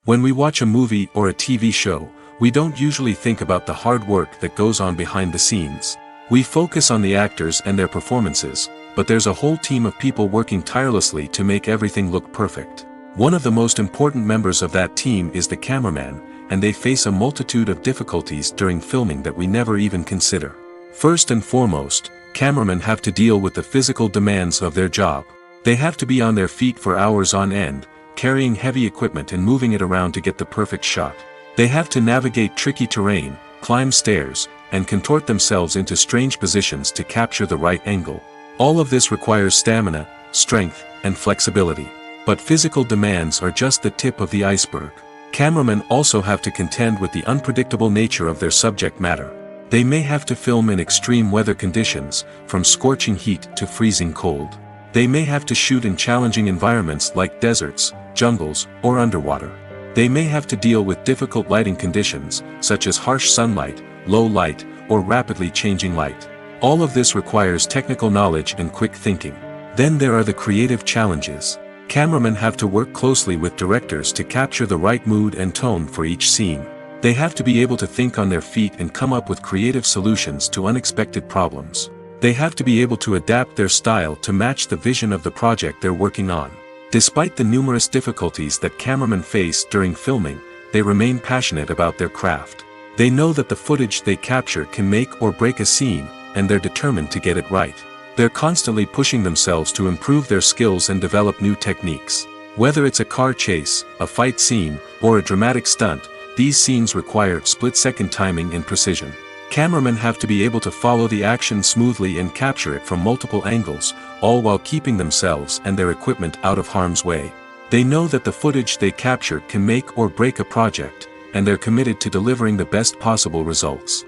When we watch a movie or a TV show, we don't usually think about the hard work that goes on behind the scenes. We focus on the actors and their performances, but there's a whole team of people working tirelessly to make everything look perfect. One of the most important members of that team is the cameraman, and they face a multitude of difficulties during filming that we never even consider. First and foremost, cameramen have to deal with the physical demands of their job. They have to be on their feet for hours on end, carrying heavy equipment and moving it around to get the perfect shot. They have to navigate tricky terrain, climb stairs, and contort themselves into strange positions to capture the right angle. All of this requires stamina, strength, and flexibility. But physical demands are just the tip of the iceberg. Cameramen also have to contend with the unpredictable nature of their subject matter. They may have to film in extreme weather conditions, from scorching heat to freezing cold. They may have to shoot in challenging environments like deserts, jungles, or underwater. They may have to deal with difficult lighting conditions, such as harsh sunlight, low light, or rapidly changing light. All of this requires technical knowledge and quick thinking. Then there are the creative challenges. Cameramen have to work closely with directors to capture the right mood and tone for each scene. They have to be able to think on their feet and come up with creative solutions to unexpected problems. They have to be able to adapt their style to match the vision of the project they're working on. Despite the numerous difficulties that cameramen face during filming, they remain passionate about their craft. They know that the footage they capture can make or break a scene, and they're determined to get it right. They're constantly pushing themselves to improve their skills and develop new techniques. Whether it's a car chase, a fight scene, or a dramatic stunt, these scenes require split-second timing and precision. Cameramen have to be able to follow the action smoothly and capture it from multiple angles, all while keeping themselves and their equipment out of harm's way. They know that the footage they capture can make or break a project, and they're committed to delivering the best possible results.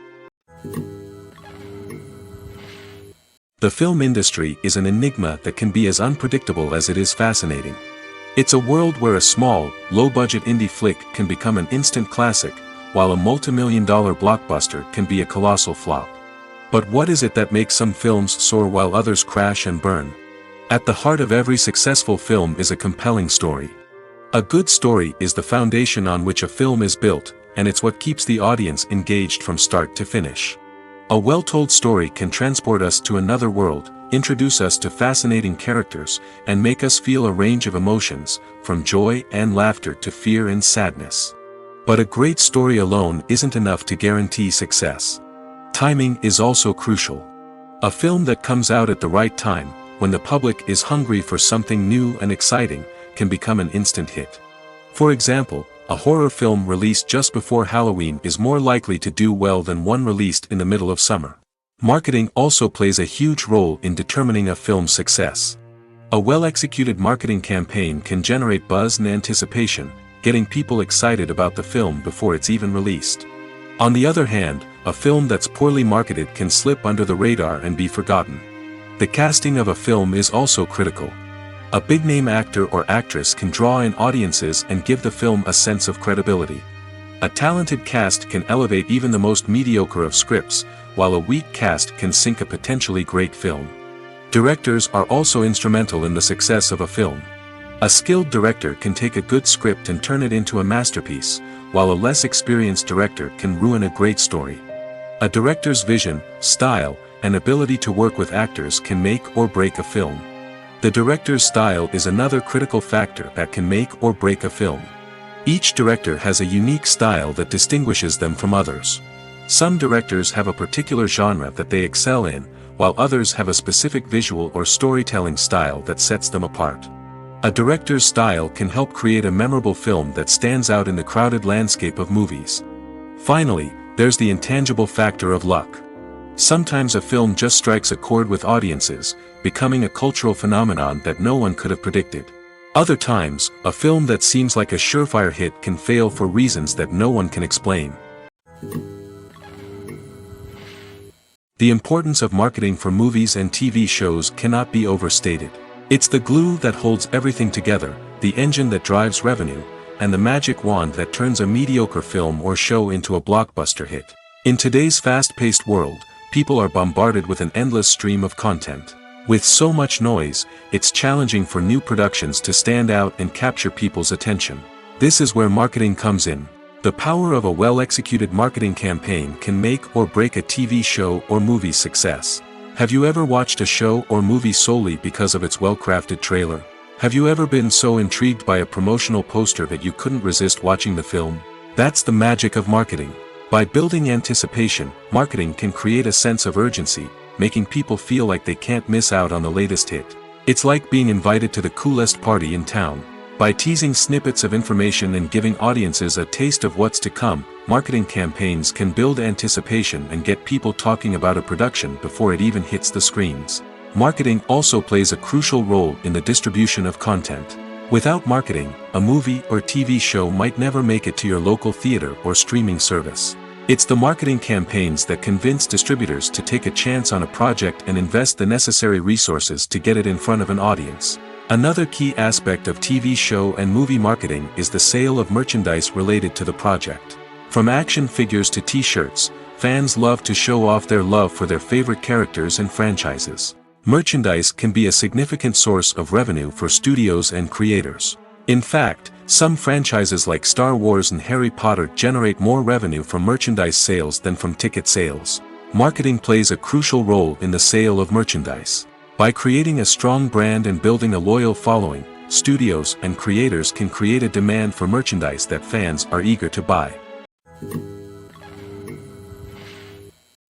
The film industry is an enigma that can be as unpredictable as it is fascinating. It's a world where a small, low-budget indie flick can become an instant classic, while a multi-million-dollar blockbuster can be a colossal flop. But what is it that makes some films soar while others crash and burn? At the heart of every successful film is a compelling story. A good story is the foundation on which a film is built, and it's what keeps the audience engaged from start to finish. A well-told story can transport us to another world, introduce us to fascinating characters, and make us feel a range of emotions, from joy and laughter to fear and sadness. But a great story alone isn't enough to guarantee success. Timing is also crucial. A film that comes out at the right time, when the public is hungry for something new and exciting, can become an instant hit. For example, a horror film released just before Halloween is more likely to do well than one released in the middle of summer. Marketing also plays a huge role in determining a film's success. A well-executed marketing campaign can generate buzz and anticipation, getting people excited about the film before it's even released. On the other hand, a film that's poorly marketed can slip under the radar and be forgotten. The casting of a film is also critical. A big-name actor or actress can draw in audiences and give the film a sense of credibility. A talented cast can elevate even the most mediocre of scripts, while a weak cast can sink a potentially great film. Directors are also instrumental in the success of a film. A skilled director can take a good script and turn it into a masterpiece, while a less experienced director can ruin a great story. A director's vision, style, and ability to work with actors can make or break a film. The director's style is another critical factor that can make or break a film. Each director has a unique style that distinguishes them from others. Some directors have a particular genre that they excel in, while others have a specific visual or storytelling style that sets them apart. A director's style can help create a memorable film that stands out in the crowded landscape of movies. Finally, there's the intangible factor of luck. Sometimes a film just strikes a chord with audiences, becoming a cultural phenomenon that no one could have predicted. Other times, a film that seems like a surefire hit can fail for reasons that no one can explain. The importance of marketing for movies and TV shows cannot be overstated. It's the glue that holds everything together, the engine that drives revenue, and the magic wand that turns a mediocre film or show into a blockbuster hit. In today's fast-paced world, people are bombarded with an endless stream of content. With so much noise, it's challenging for new productions to stand out and capture people's attention. This is where marketing comes in. The power of a well-executed marketing campaign can make or break a TV show or movie's success. Have you ever watched a show or movie solely because of its well-crafted trailer? Have you ever been so intrigued by a promotional poster that you couldn't resist watching the film? That's the magic of marketing. By building anticipation, marketing can create a sense of urgency, making people feel like they can't miss out on the latest hit. It's like being invited to the coolest party in town. By teasing snippets of information and giving audiences a taste of what's to come, marketing campaigns can build anticipation and get people talking about a production before it even hits the screens. Marketing also plays a crucial role in the distribution of content. Without marketing, a movie or TV show might never make it to your local theater or streaming service. It's the marketing campaigns that convince distributors to take a chance on a project and invest the necessary resources to get it in front of an audience. Another key aspect of TV show and movie marketing is the sale of merchandise related to the project. From action figures to t-shirts, fans love to show off their love for their favorite characters and franchises. Merchandise can be a significant source of revenue for studios and creators. In fact, some franchises like Star Wars and Harry Potter generate more revenue from merchandise sales than from ticket sales. Marketing plays a crucial role in the sale of merchandise. By creating a strong brand and building a loyal following, studios and creators can create a demand for merchandise that fans are eager to buy.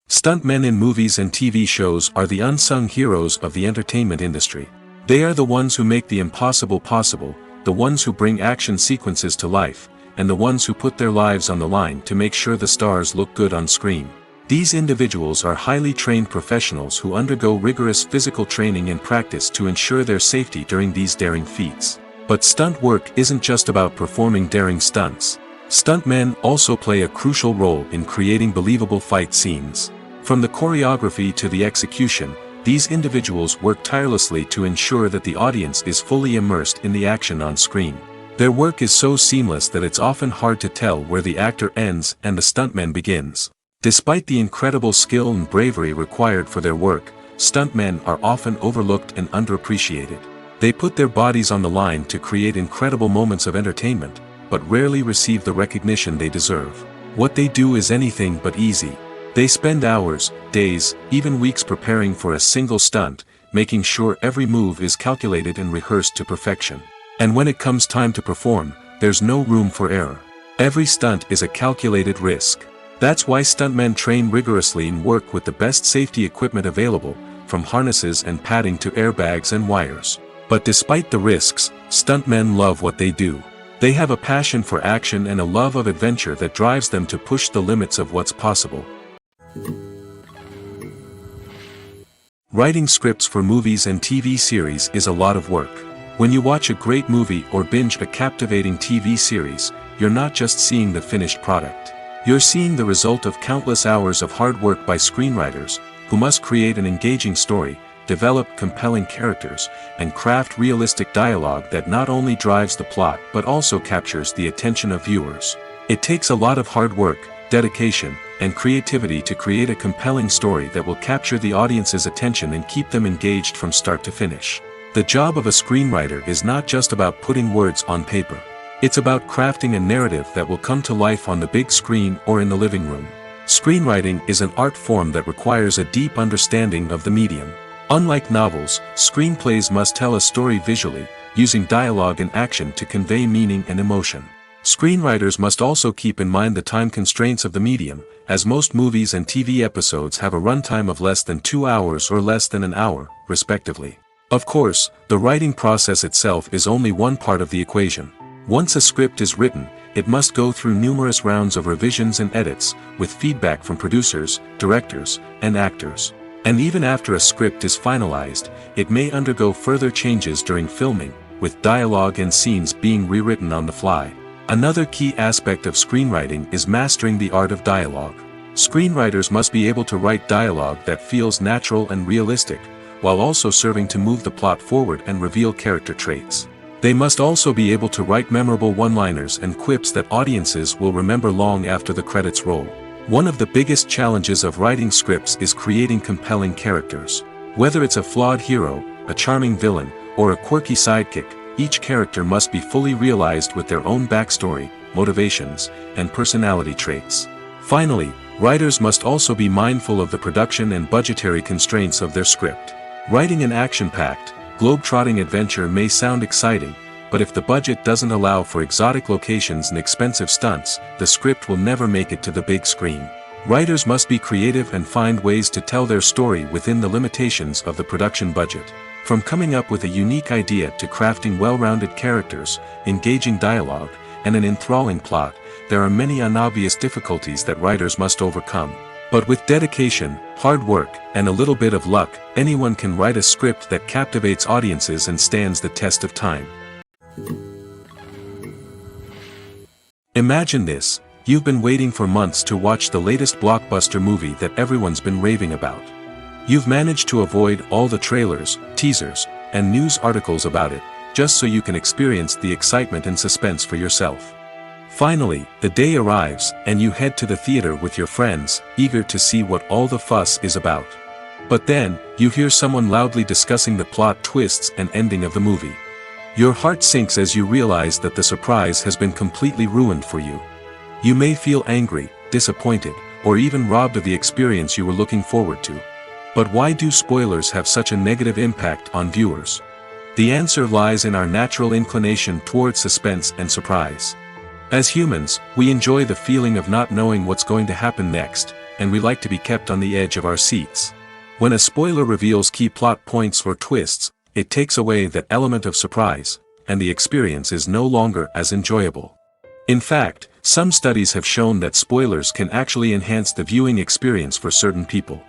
Stuntmen in movies and TV shows are the unsung heroes of the entertainment industry. They are the ones who make the impossible possible, the ones who bring action sequences to life, and the ones who put their lives on the line to make sure the stars look good on screen. These individuals are highly trained professionals who undergo rigorous physical training and practice to ensure their safety during these daring feats. But stunt work isn't just about performing daring stunts. Stuntmen also play a crucial role in creating believable fight scenes. From the choreography to the execution, These individuals work tirelessly to ensure that the audience is fully immersed in the action on screen. Their work is so seamless that it's often hard to tell where the actor ends and the stuntman begins. Despite the incredible skill and bravery required for their work, stuntmen are often overlooked and underappreciated. They put their bodies on the line to create incredible moments of entertainment, but rarely receive the recognition they deserve. What they do is anything but easy. They spend hours, days, even weeks preparing for a single stunt, making sure every move is calculated and rehearsed to perfection. And when it comes time to perform, there's no room for error. Every stunt is a calculated risk. That's why stuntmen train rigorously and work with the best safety equipment available, from harnesses and padding to airbags and wires. But despite the risks, stuntmen love what they do. They have a passion for action and a love of adventure that drives them to push the limits of what's possible. Writing scripts for movies and TV series is a lot of work. When you watch a great movie or binge a captivating TV series, you're not just seeing the finished product. You're seeing the result of countless hours of hard work by screenwriters, who must create an engaging story, develop compelling characters, and craft realistic dialogue that not only drives the plot but also captures the attention of viewers. It takes a lot of hard work, dedication, and creativity to create a compelling story that will capture the audience's attention and keep them engaged from start to finish. The job of a screenwriter is not just about putting words on paper. It's about crafting a narrative that will come to life on the big screen or in the living room. Screenwriting is an art form that requires a deep understanding of the medium. Unlike novels, screenplays must tell a story visually, using dialogue and action to convey meaning and emotion. Screenwriters must also keep in mind the time constraints of the medium, as most movies and TV episodes have a runtime of less than 2 hours or less than an hour, respectively. Of course, the writing process itself is only one part of the equation. Once a script is written, it must go through numerous rounds of revisions and edits, with feedback from producers, directors, and actors. And even after a script is finalized, it may undergo further changes during filming, with dialogue and scenes being rewritten on the fly. Another key aspect of screenwriting is mastering the art of dialogue. Screenwriters must be able to write dialogue that feels natural and realistic, while also serving to move the plot forward and reveal character traits. They must also be able to write memorable one-liners and quips that audiences will remember long after the credits roll. One of the biggest challenges of writing scripts is creating compelling characters. Whether it's a flawed hero, a charming villain, or a quirky sidekick, each character must be fully realized with their own backstory, motivations, and personality traits. Finally, writers must also be mindful of the production and budgetary constraints of their script. Writing an action-packed, globe-trotting adventure may sound exciting, but if the budget doesn't allow for exotic locations and expensive stunts, the script will never make it to the big screen. Writers must be creative and find ways to tell their story within the limitations of the production budget. From coming up with a unique idea to crafting well-rounded characters, engaging dialogue, and an enthralling plot, there are many unobvious difficulties that writers must overcome. But with dedication, hard work, and a little bit of luck, anyone can write a script that captivates audiences and stands the test of time. Imagine this: you've been waiting for months to watch the latest blockbuster movie that everyone's been raving about. You've managed to avoid all the trailers, teasers, and news articles about it, just so you can experience the excitement and suspense for yourself. Finally, the day arrives, and you head to the theater with your friends, eager to see what all the fuss is about. But then, you hear someone loudly discussing the plot twists and ending of the movie. Your heart sinks as you realize that the surprise has been completely ruined for you. You may feel angry, disappointed, or even robbed of the experience you were looking forward to. But why do spoilers have such a negative impact on viewers? The answer lies in our natural inclination toward suspense and surprise. As humans, we enjoy the feeling of not knowing what's going to happen next, and we like to be kept on the edge of our seats. When a spoiler reveals key plot points or twists, it takes away that element of surprise, and the experience is no longer as enjoyable. In fact, some studies have shown that spoilers can actually enhance the viewing experience for certain people.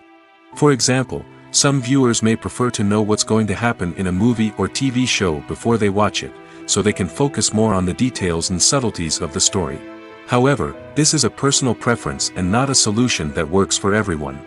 For example, some viewers may prefer to know what's going to happen in a movie or TV show before they watch it, so they can focus more on the details and subtleties of the story. However, this is a personal preference and not a solution that works for everyone.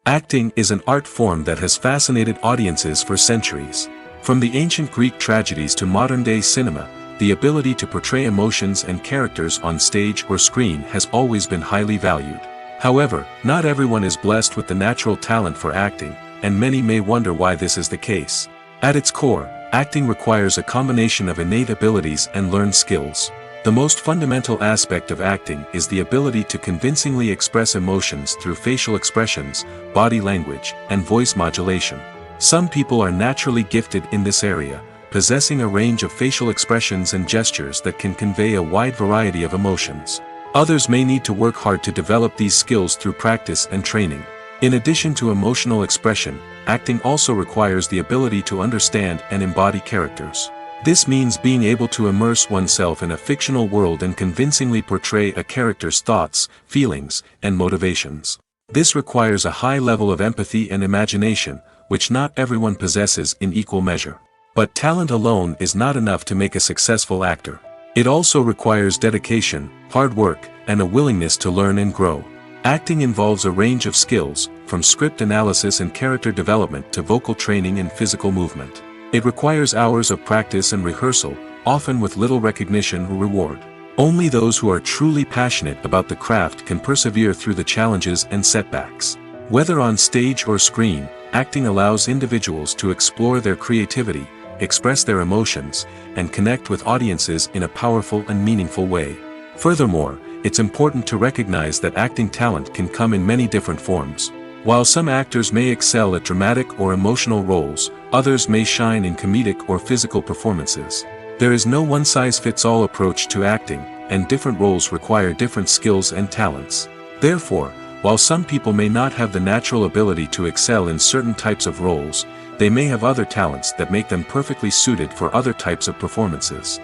Acting is an art form that has fascinated audiences for centuries. From the ancient Greek tragedies to modern-day cinema, the ability to portray emotions and characters on stage or screen has always been highly valued. However, not everyone is blessed with the natural talent for acting, and many may wonder why this is the case. At its core, acting requires a combination of innate abilities and learned skills. The most fundamental aspect of acting is the ability to convincingly express emotions through facial expressions, body language, and voice modulation. Some people are naturally gifted in this area, possessing a range of facial expressions and gestures that can convey a wide variety of emotions. Others may need to work hard to develop these skills through practice and training. In addition to emotional expression, acting also requires the ability to understand and embody characters. This means being able to immerse oneself in a fictional world and convincingly portray a character's thoughts, feelings, and motivations. This requires a high level of empathy and imagination, which not everyone possesses in equal measure. But talent alone is not enough to make a successful actor. It also requires dedication, hard work, and a willingness to learn and grow. Acting involves a range of skills, from script analysis and character development to vocal training and physical movement. It requires hours of practice and rehearsal, often with little recognition or reward. Only those who are truly passionate about the craft can persevere through the challenges and setbacks. Whether on stage or screen, acting allows individuals to explore their creativity, express their emotions, and connect with audiences in a powerful and meaningful way. Furthermore, it's important to recognize that acting talent can come in many different forms. While some actors may excel at dramatic or emotional roles, others may shine in comedic or physical performances. There is no one-size-fits-all approach to acting, and different roles require different skills and talents. Therefore, while some people may not have the natural ability to excel in certain types of roles, they may have other talents that make them perfectly suited for other types of performances.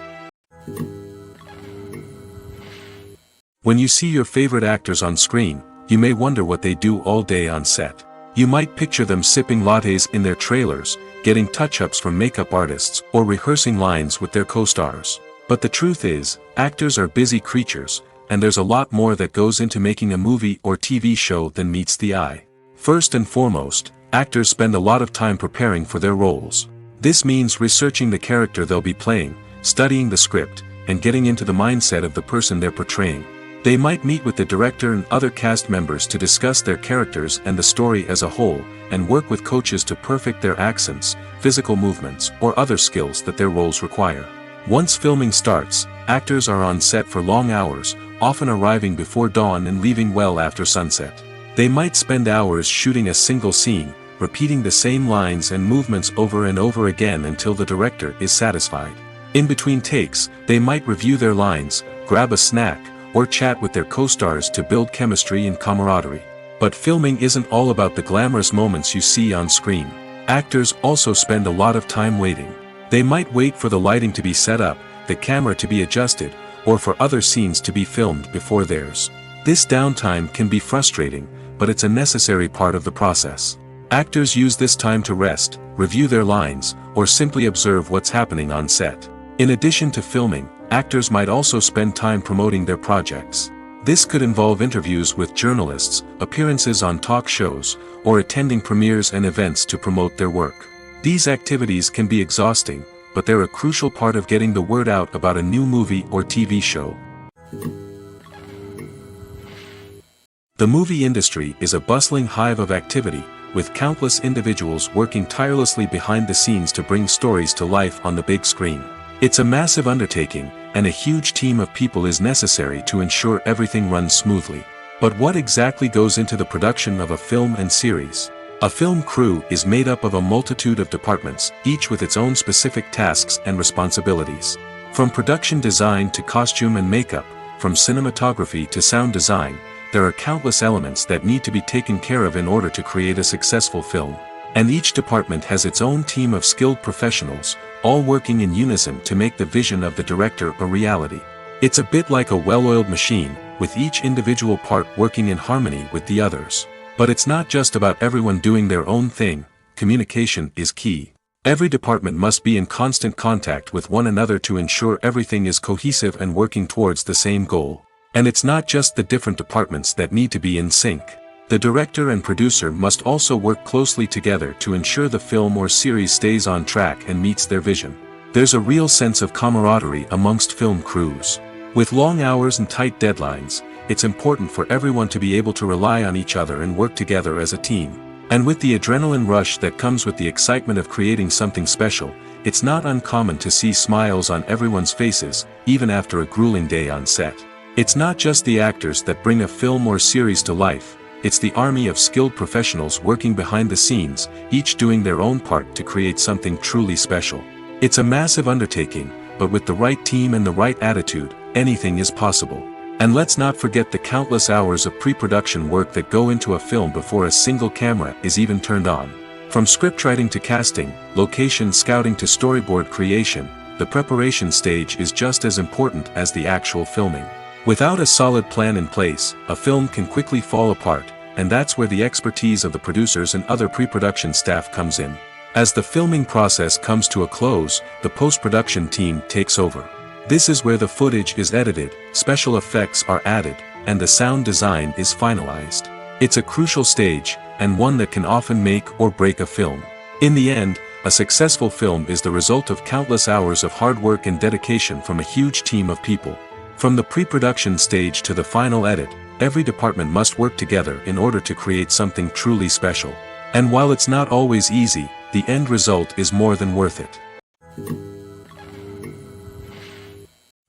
When you see your favorite actors on screen, you may wonder what they do all day on set. You might picture them sipping lattes in their trailers, getting touch-ups from makeup artists, or rehearsing lines with their co-stars. But the truth is, actors are busy creatures, and there's a lot more that goes into making a movie or TV show than meets the eye. First and foremost, actors spend a lot of time preparing for their roles. This means researching the character they'll be playing, studying the script, and getting into the mindset of the person they're portraying. They might meet with the director and other cast members to discuss their characters and the story as a whole, and work with coaches to perfect their accents, physical movements, or other skills that their roles require. Once filming starts, actors are on set for long hours, often arriving before dawn and leaving well after sunset. They might spend hours shooting a single scene, repeating the same lines and movements over and over again until the director is satisfied. In between takes, they might review their lines, grab a snack, or chat with their co-stars to build chemistry and camaraderie. But filming isn't all about the glamorous moments you see on screen. Actors also spend a lot of time waiting. They might wait for the lighting to be set up, the camera to be adjusted, or for other scenes to be filmed before theirs. This downtime can be frustrating, but it's a necessary part of the process. Actors use this time to rest, review their lines, or simply observe what's happening on set. In addition to filming, actors might also spend time promoting their projects. This could involve interviews with journalists, appearances on talk shows, or attending premieres and events to promote their work. These activities can be exhausting, but they're a crucial part of getting the word out about a new movie or TV show. The movie industry is a bustling hive of activity, with countless individuals working tirelessly behind the scenes to bring stories to life on the big screen. It's a massive undertaking, and a huge team of people is necessary to ensure everything runs smoothly. But what exactly goes into the production of a film and series? A film crew is made up of a multitude of departments, each with its own specific tasks and responsibilities. From production design to costume and makeup, from cinematography to sound design, there are countless elements that need to be taken care of in order to create a successful film. And each department has its own team of skilled professionals, all working in unison to make the vision of the director a reality. It's a bit like a well-oiled machine, with each individual part working in harmony with the others. But it's not just about everyone doing their own thing. Communication is key. Every department must be in constant contact with one another to ensure everything is cohesive and working towards the same goal. And it's not just the different departments that need to be in sync. The director and producer must also work closely together to ensure the film or series stays on track and meets their vision. There's a real sense of camaraderie amongst film crews. With long hours and tight deadlines, it's important for everyone to be able to rely on each other and work together as a team. And with the adrenaline rush that comes with the excitement of creating something special, it's not uncommon to see smiles on everyone's faces, even after a grueling day on set. It's not just the actors that bring a film or series to life, it's the army of skilled professionals working behind the scenes, each doing their own part to create something truly special. It's a massive undertaking, but with the right team and the right attitude, anything is possible. And let's not forget the countless hours of pre-production work that go into a film before a single camera is even turned on. From scriptwriting to casting, location scouting to storyboard creation, the preparation stage is just as important as the actual filming. Without a solid plan in place, a film can quickly fall apart, and that's where the expertise of the producers and other pre-production staff comes in. As the filming process comes to a close, the post-production team takes over. This is where the footage is edited, special effects are added, and the sound design is finalized. It's a crucial stage, and one that can often make or break a film. In the end, a successful film is the result of countless hours of hard work and dedication from a huge team of people. From the pre-production stage to the final edit, every department must work together in order to create something truly special. And while it's not always easy, the end result is more than worth it.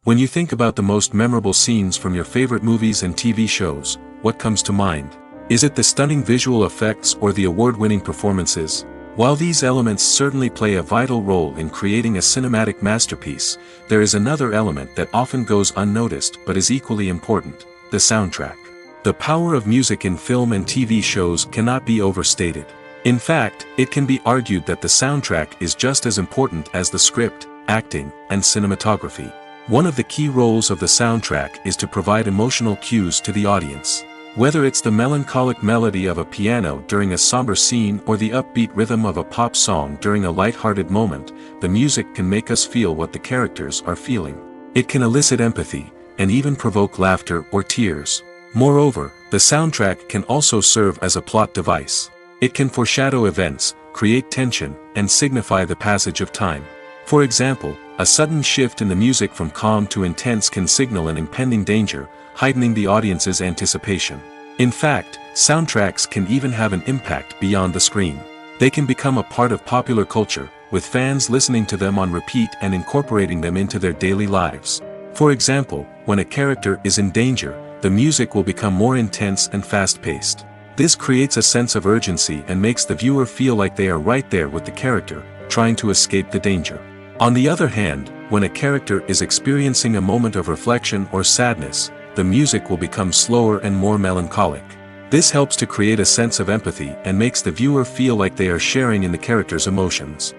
When you think about the most memorable scenes from your favorite movies and TV shows, what comes to mind? Is it the stunning visual effects or the award-winning performances? While these elements certainly play a vital role in creating a cinematic masterpiece, there is another element that often goes unnoticed but is equally important: the soundtrack. The power of music in film and TV shows cannot be overstated. In fact, it can be argued that the soundtrack is just as important as the script, acting, and cinematography. One of the key roles of the soundtrack is to provide emotional cues to the audience. Whether it's the melancholic melody of a piano during a somber scene or the upbeat rhythm of a pop song during a light-hearted moment, the music can make us feel what the characters are feeling. It can elicit empathy, and even provoke laughter or tears. Moreover, the soundtrack can also serve as a plot device. It can foreshadow events, create tension, and signify the passage of time. For example, a sudden shift in the music from calm to intense can signal an impending danger, heightening the audience's anticipation. In fact, soundtracks can even have an impact beyond the screen. They can become a part of popular culture, with fans listening to them on repeat and incorporating them into their daily lives. For example, when a character is in danger, the music will become more intense and fast-paced. This creates a sense of urgency and makes the viewer feel like they are right there with the character, trying to escape the danger. On the other hand, when a character is experiencing a moment of reflection or sadness, the music will become slower and more melancholic. This helps to create a sense of empathy and makes the viewer feel like they are sharing in the character's emotions.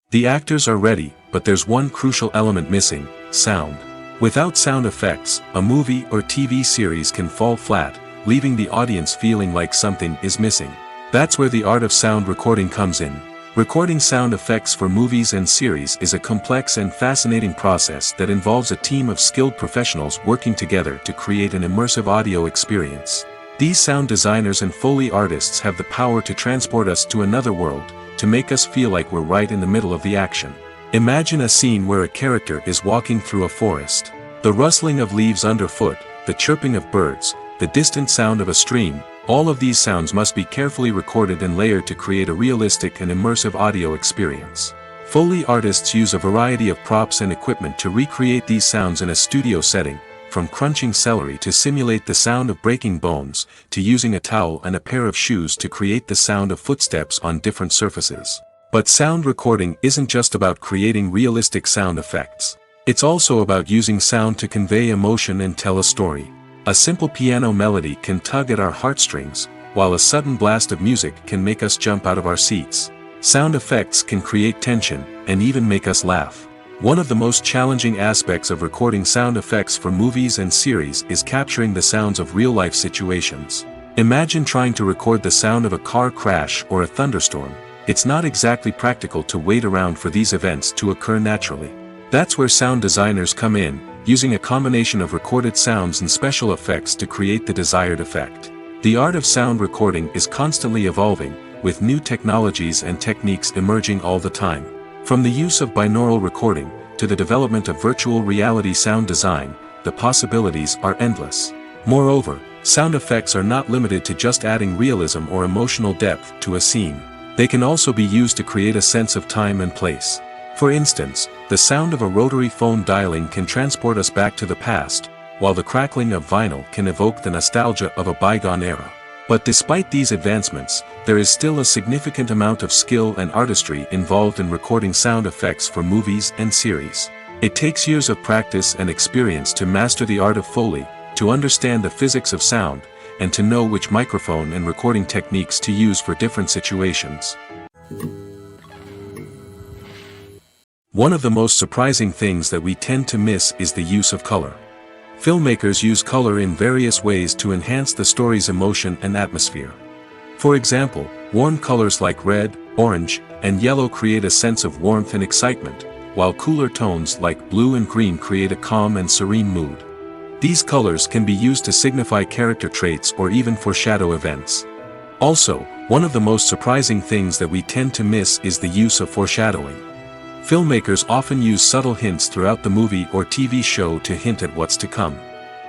The actors are ready, but there's one crucial element missing: sound. Without sound effects, a movie or TV series can fall flat, leaving the audience feeling like something is missing. That's where the art of sound recording comes in. Recording sound effects for movies and series is a complex and fascinating process that involves a team of skilled professionals working together to create an immersive audio experience. These sound designers and Foley artists have the power to transport us to another world, to make us feel like we're right in the middle of the action. Imagine a scene where a character is walking through a forest. The rustling of leaves underfoot, the chirping of birds, the distant sound of a stream, all of these sounds must be carefully recorded and layered to create a realistic and immersive audio experience. Foley artists use a variety of props and equipment to recreate these sounds in a studio setting, from crunching celery to simulate the sound of breaking bones, to using a towel and a pair of shoes to create the sound of footsteps on different surfaces. But sound recording isn't just about creating realistic sound effects. It's also about using sound to convey emotion and tell a story. A simple piano melody can tug at our heartstrings, while a sudden blast of music can make us jump out of our seats. Sound effects can create tension, and even make us laugh. One of the most challenging aspects of recording sound effects for movies and series is capturing the sounds of real-life situations. Imagine trying to record the sound of a car crash or a thunderstorm. It's not exactly practical to wait around for these events to occur naturally. That's where sound designers come in, using a combination of recorded sounds and special effects to create the desired effect. The art of sound recording is constantly evolving, with new technologies and techniques emerging all the time. From the use of binaural recording, to the development of virtual reality sound design, the possibilities are endless. Moreover, sound effects are not limited to just adding realism or emotional depth to a scene. They can also be used to create a sense of time and place. For instance, the sound of a rotary phone dialing can transport us back to the past, while the crackling of vinyl can evoke the nostalgia of a bygone era. But despite these advancements, there is still a significant amount of skill and artistry involved in recording sound effects for movies and series. It takes years of practice and experience to master the art of Foley, to understand the physics of sound, and to know which microphone and recording techniques to use for different situations. One of the most surprising things that we tend to miss is the use of color. Filmmakers use color in various ways to enhance the story's emotion and atmosphere. For example, warm colors like red, orange, and yellow create a sense of warmth and excitement, while cooler tones like blue and green create a calm and serene mood. These colors can be used to signify character traits or even foreshadow events. Also, one of the most surprising things that we tend to miss is the use of foreshadowing. Filmmakers often use subtle hints throughout the movie or TV show to hint at what's to come.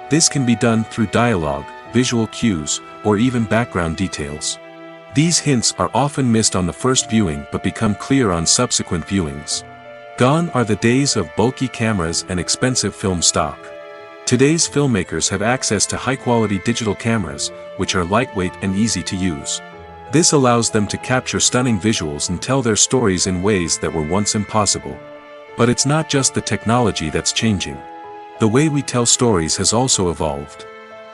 This can be done through dialogue, visual cues, or even background details. These hints are often missed on the first viewing but become clear on subsequent viewings. Gone are the days of bulky cameras and expensive film stock. Today's filmmakers have access to high-quality digital cameras, which are lightweight and easy to use. This allows them to capture stunning visuals and tell their stories in ways that were once impossible. But it's not just the technology that's changing. The way we tell stories has also evolved.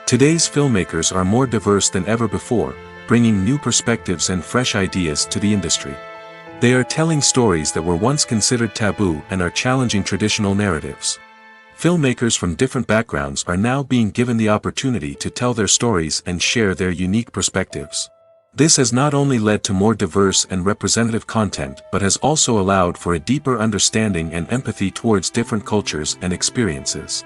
Today's filmmakers are more diverse than ever before, bringing new perspectives and fresh ideas to the industry. They are telling stories that were once considered taboo and are challenging traditional narratives. Filmmakers from different backgrounds are now being given the opportunity to tell their stories and share their unique perspectives. This has not only led to more diverse and representative content but has also allowed for a deeper understanding and empathy towards different cultures and experiences.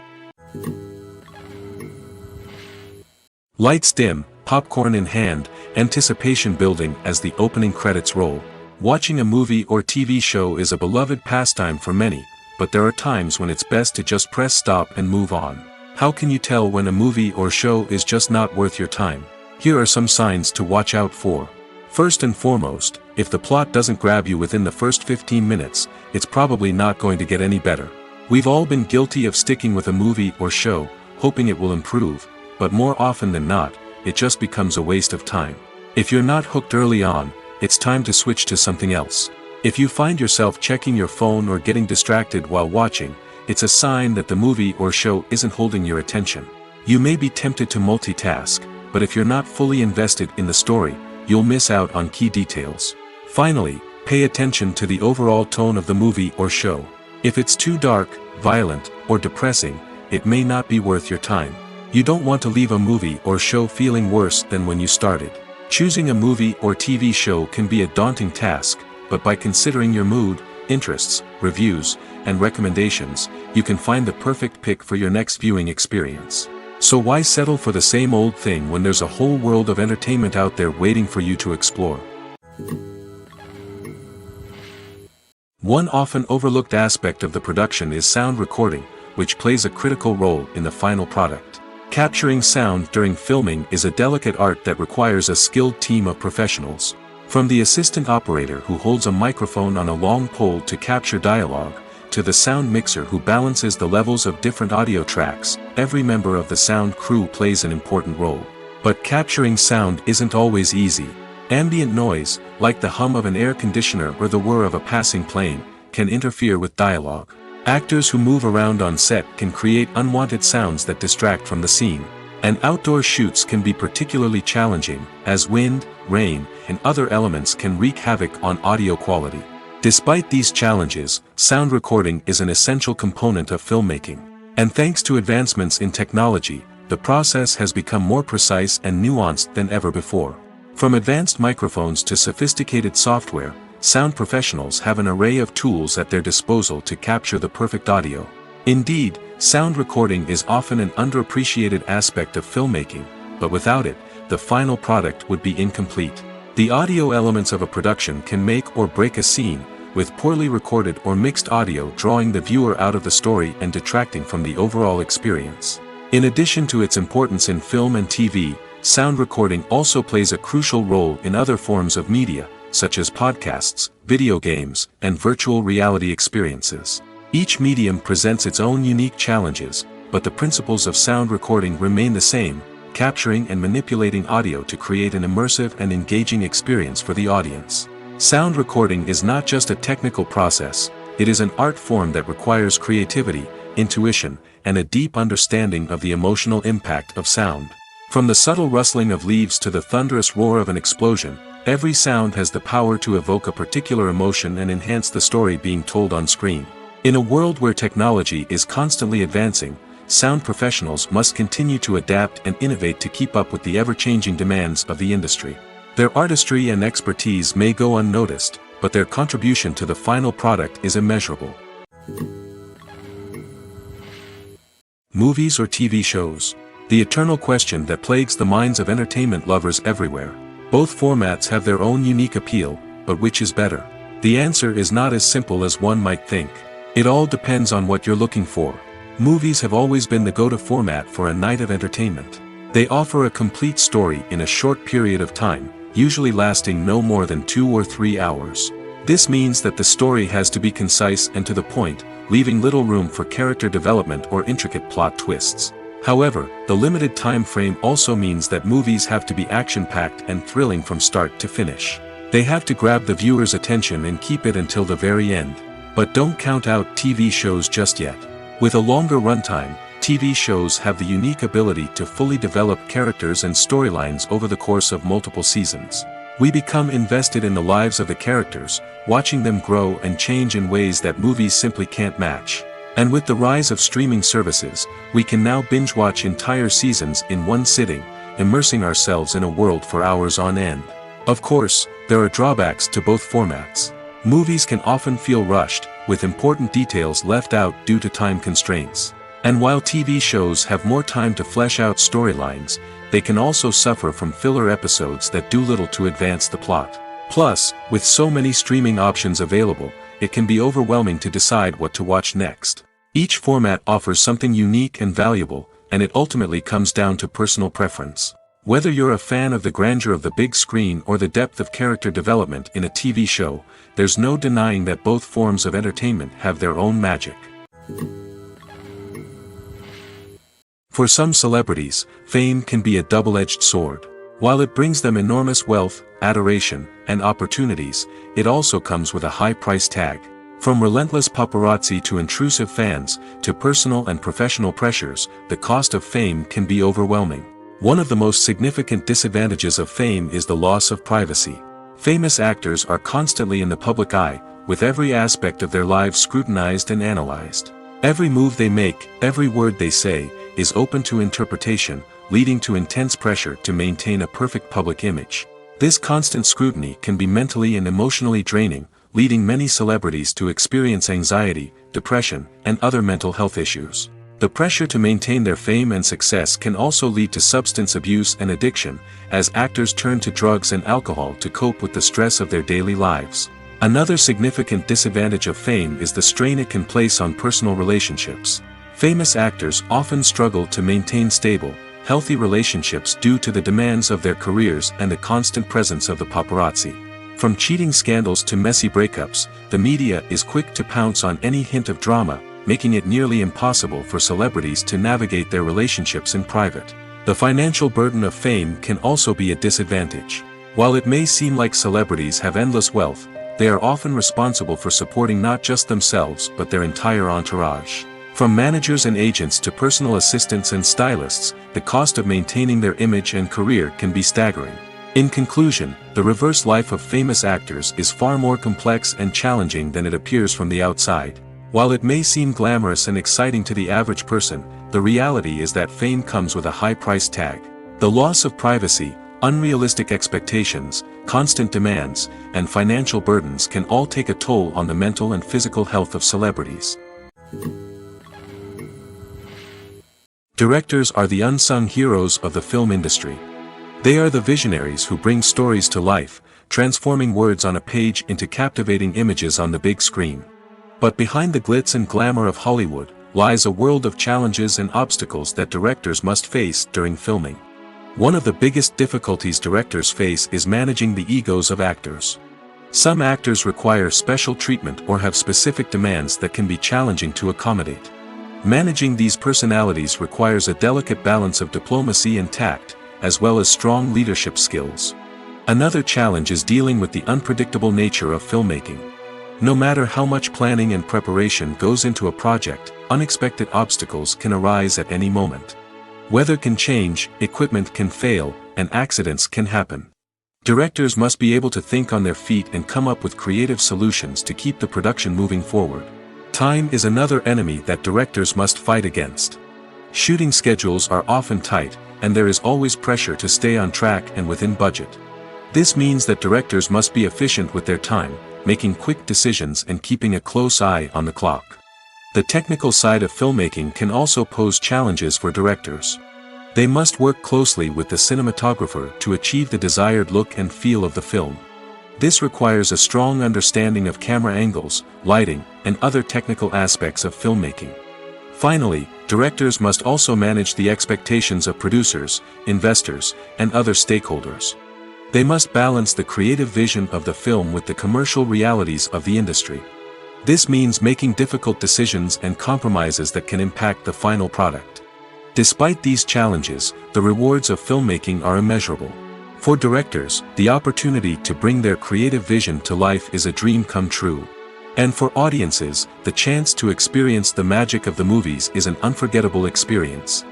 Lights dim, popcorn in hand, anticipation building as the opening credits roll. Watching a movie or TV show is a beloved pastime for many, but there are times when it's best to just press stop and move on. How can you tell when a movie or show is just not worth your time? Here are some signs to watch out for. First and foremost, if the plot doesn't grab you within the first 15 minutes, it's probably not going to get any better. We've all been guilty of sticking with a movie or show, hoping it will improve, but more often than not, it just becomes a waste of time. If you're not hooked early on, it's time to switch to something else. If you find yourself checking your phone or getting distracted while watching, it's a sign that the movie or show isn't holding your attention. You may be tempted to multitask, but if you're not fully invested in the story, you'll miss out on key details. Finally, pay attention to the overall tone of the movie or show. If it's too dark, violent, or depressing, it may not be worth your time. You don't want to leave a movie or show feeling worse than when you started. Choosing a movie or TV show can be a daunting task, but by considering your mood, interests, reviews, and recommendations, you can find the perfect pick for your next viewing experience. So why settle for the same old thing when there's a whole world of entertainment out there waiting for you to explore? One often overlooked aspect of the production is sound recording, which plays a critical role in the final product. Capturing sound during filming is a delicate art that requires a skilled team of professionals. From the assistant operator who holds a microphone on a long pole to capture dialogue, to the sound mixer who balances the levels of different audio tracks, every member of the sound crew plays an important role. But capturing sound isn't always easy. Ambient noise, like the hum of an air conditioner or the whir of a passing plane, can interfere with dialogue. Actors who move around on set can create unwanted sounds that distract from the scene. And outdoor shoots can be particularly challenging, as wind, rain, and other elements can wreak havoc on audio quality. Despite these challenges, sound recording is an essential component of filmmaking. And thanks to advancements in technology, the process has become more precise and nuanced than ever before. From advanced microphones to sophisticated software, sound professionals have an array of tools at their disposal to capture the perfect audio. Indeed, sound recording is often an underappreciated aspect of filmmaking, but without it, the final product would be incomplete. The audio elements of a production can make or break a scene, with poorly recorded or mixed audio drawing the viewer out of the story and detracting from the overall experience. In addition to its importance in film and TV, sound recording also plays a crucial role in other forms of media, such as podcasts, video games, and virtual reality experiences. Each medium presents its own unique challenges, but the principles of sound recording remain the same, capturing and manipulating audio to create an immersive and engaging experience for the audience. Sound recording is not just a technical process, it is an art form that requires creativity, intuition, and a deep understanding of the emotional impact of sound. From the subtle rustling of leaves to the thunderous roar of an explosion, every sound has the power to evoke a particular emotion and enhance the story being told on screen. In a world where technology is constantly advancing, sound professionals must continue to adapt and innovate to keep up with the ever-changing demands of the industry. Their artistry and expertise may go unnoticed, but their contribution to the final product is immeasurable. Movies or TV shows? The eternal question that plagues the minds of entertainment lovers everywhere. Both formats have their own unique appeal, but which is better? The answer is not as simple as one might think. It all depends on what you're looking for. Movies have always been the go-to format for a night of entertainment. They offer a complete story in a short period of time, usually lasting no more than 2 or 3 hours. This means that the story has to be concise and to the point, leaving little room for character development or intricate plot twists. However, the limited time frame also means that movies have to be action-packed and thrilling from start to finish. They have to grab the viewer's attention and keep it until the very end. But don't count out TV shows just yet. With a longer runtime, TV shows have the unique ability to fully develop characters and storylines over the course of multiple seasons. We become invested in the lives of the characters, watching them grow and change in ways that movies simply can't match. And with the rise of streaming services, we can now binge-watch entire seasons in one sitting, immersing ourselves in a world for hours on end. Of course, there are drawbacks to both formats. Movies can often feel rushed, with important details left out due to time constraints. And while TV shows have more time to flesh out storylines, they can also suffer from filler episodes that do little to advance the plot. Plus, with so many streaming options available, it can be overwhelming to decide what to watch next. Each format offers something unique and valuable, and it ultimately comes down to personal preference. Whether you're a fan of the grandeur of the big screen or the depth of character development in a TV show, there's no denying that both forms of entertainment have their own magic. For some celebrities, fame can be a double-edged sword. While it brings them enormous wealth, adoration, and opportunities, it also comes with a high price tag. From relentless paparazzi to intrusive fans, to personal and professional pressures, the cost of fame can be overwhelming. One of the most significant disadvantages of fame is the loss of privacy. Famous actors are constantly in the public eye, with every aspect of their lives scrutinized and analyzed. Every move they make, every word they say, is open to interpretation, leading to intense pressure to maintain a perfect public image. This constant scrutiny can be mentally and emotionally draining, leading many celebrities to experience anxiety, depression, and other mental health issues. The pressure to maintain their fame and success can also lead to substance abuse and addiction, as actors turn to drugs and alcohol to cope with the stress of their daily lives. Another significant disadvantage of fame is the strain it can place on personal relationships. Famous actors often struggle to maintain stable, healthy relationships due to the demands of their careers and the constant presence of the paparazzi. From cheating scandals to messy breakups, the media is quick to pounce on any hint of drama, making it nearly impossible for celebrities to navigate their relationships in private. The financial burden of fame can also be a disadvantage. While it may seem like celebrities have endless wealth, they are often responsible for supporting not just themselves but their entire entourage. From managers and agents to personal assistants and stylists, the cost of maintaining their image and career can be staggering. In conclusion, the reverse life of famous actors is far more complex and challenging than it appears from the outside. While it may seem glamorous and exciting to the average person, the reality is that fame comes with a high price tag. The loss of privacy, unrealistic expectations, constant demands, and financial burdens can all take a toll on the mental and physical health of celebrities. Directors are the unsung heroes of the film industry. They are the visionaries who bring stories to life, transforming words on a page into captivating images on the big screen. But behind the glitz and glamour of Hollywood lies a world of challenges and obstacles that directors must face during filming. One of the biggest difficulties directors face is managing the egos of actors. Some actors require special treatment or have specific demands that can be challenging to accommodate. Managing these personalities requires a delicate balance of diplomacy and tact, as well as strong leadership skills. Another challenge is dealing with the unpredictable nature of filmmaking. No matter how much planning and preparation goes into a project, unexpected obstacles can arise at any moment. Weather can change, equipment can fail, and accidents can happen. Directors must be able to think on their feet and come up with creative solutions to keep the production moving forward. Time is another enemy that directors must fight against. Shooting schedules are often tight, and there is always pressure to stay on track and within budget. This means that directors must be efficient with their time, making quick decisions and keeping a close eye on the clock. The technical side of filmmaking can also pose challenges for directors. They must work closely with the cinematographer to achieve the desired look and feel of the film. This requires a strong understanding of camera angles, lighting, and other technical aspects of filmmaking. Finally, directors must also manage the expectations of producers, investors, and other stakeholders. They must balance the creative vision of the film with the commercial realities of the industry. This means making difficult decisions and compromises that can impact the final product. Despite these challenges, the rewards of filmmaking are immeasurable. For directors, the opportunity to bring their creative vision to life is a dream come true. And for audiences, the chance to experience the magic of the movies is an unforgettable experience.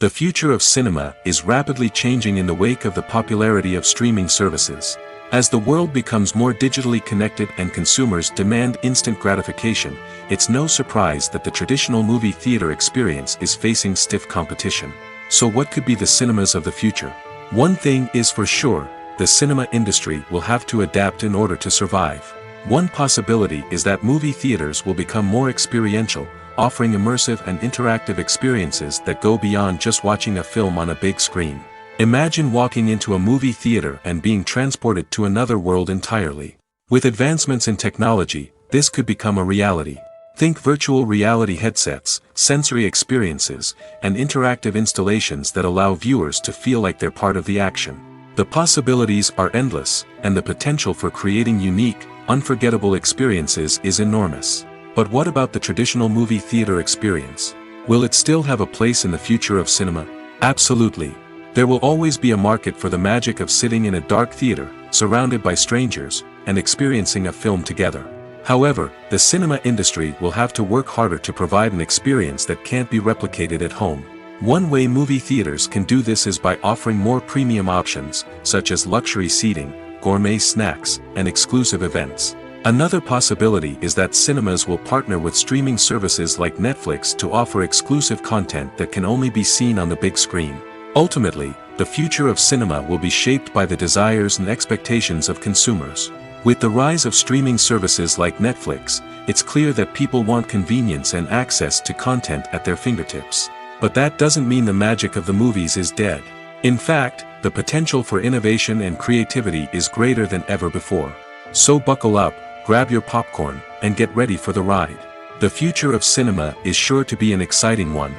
The future of cinema is rapidly changing in the wake of the popularity of streaming services. As the world becomes more digitally connected and consumers demand instant gratification, it's no surprise that the traditional movie theater experience is facing stiff competition. So what could be the cinemas of the future? One thing is for sure, the cinema industry will have to adapt in order to survive. One possibility is that movie theaters will become more experiential, offering immersive and interactive experiences that go beyond just watching a film on a big screen. Imagine walking into a movie theater and being transported to another world entirely. With advancements in technology, this could become a reality. Think virtual reality headsets, sensory experiences, and interactive installations that allow viewers to feel like they're part of the action. The possibilities are endless, and the potential for creating unique, unforgettable experiences is enormous. But what about the traditional movie theater experience? Will it still have a place in the future of cinema? Absolutely. There will always be a market for the magic of sitting in a dark theater, surrounded by strangers, and experiencing a film together. However, the cinema industry will have to work harder to provide an experience that can't be replicated at home. One way movie theaters can do this is by offering more premium options, such as luxury seating, gourmet snacks, and exclusive events. Another possibility is that cinemas will partner with streaming services like Netflix to offer exclusive content that can only be seen on the big screen. Ultimately, the future of cinema will be shaped by the desires and expectations of consumers. With the rise of streaming services like Netflix, it's clear that people want convenience and access to content at their fingertips. But that doesn't mean the magic of the movies is dead. In fact, the potential for innovation and creativity is greater than ever before. So buckle up, grab your popcorn, and get ready for the ride. The future of cinema is sure to be an exciting one.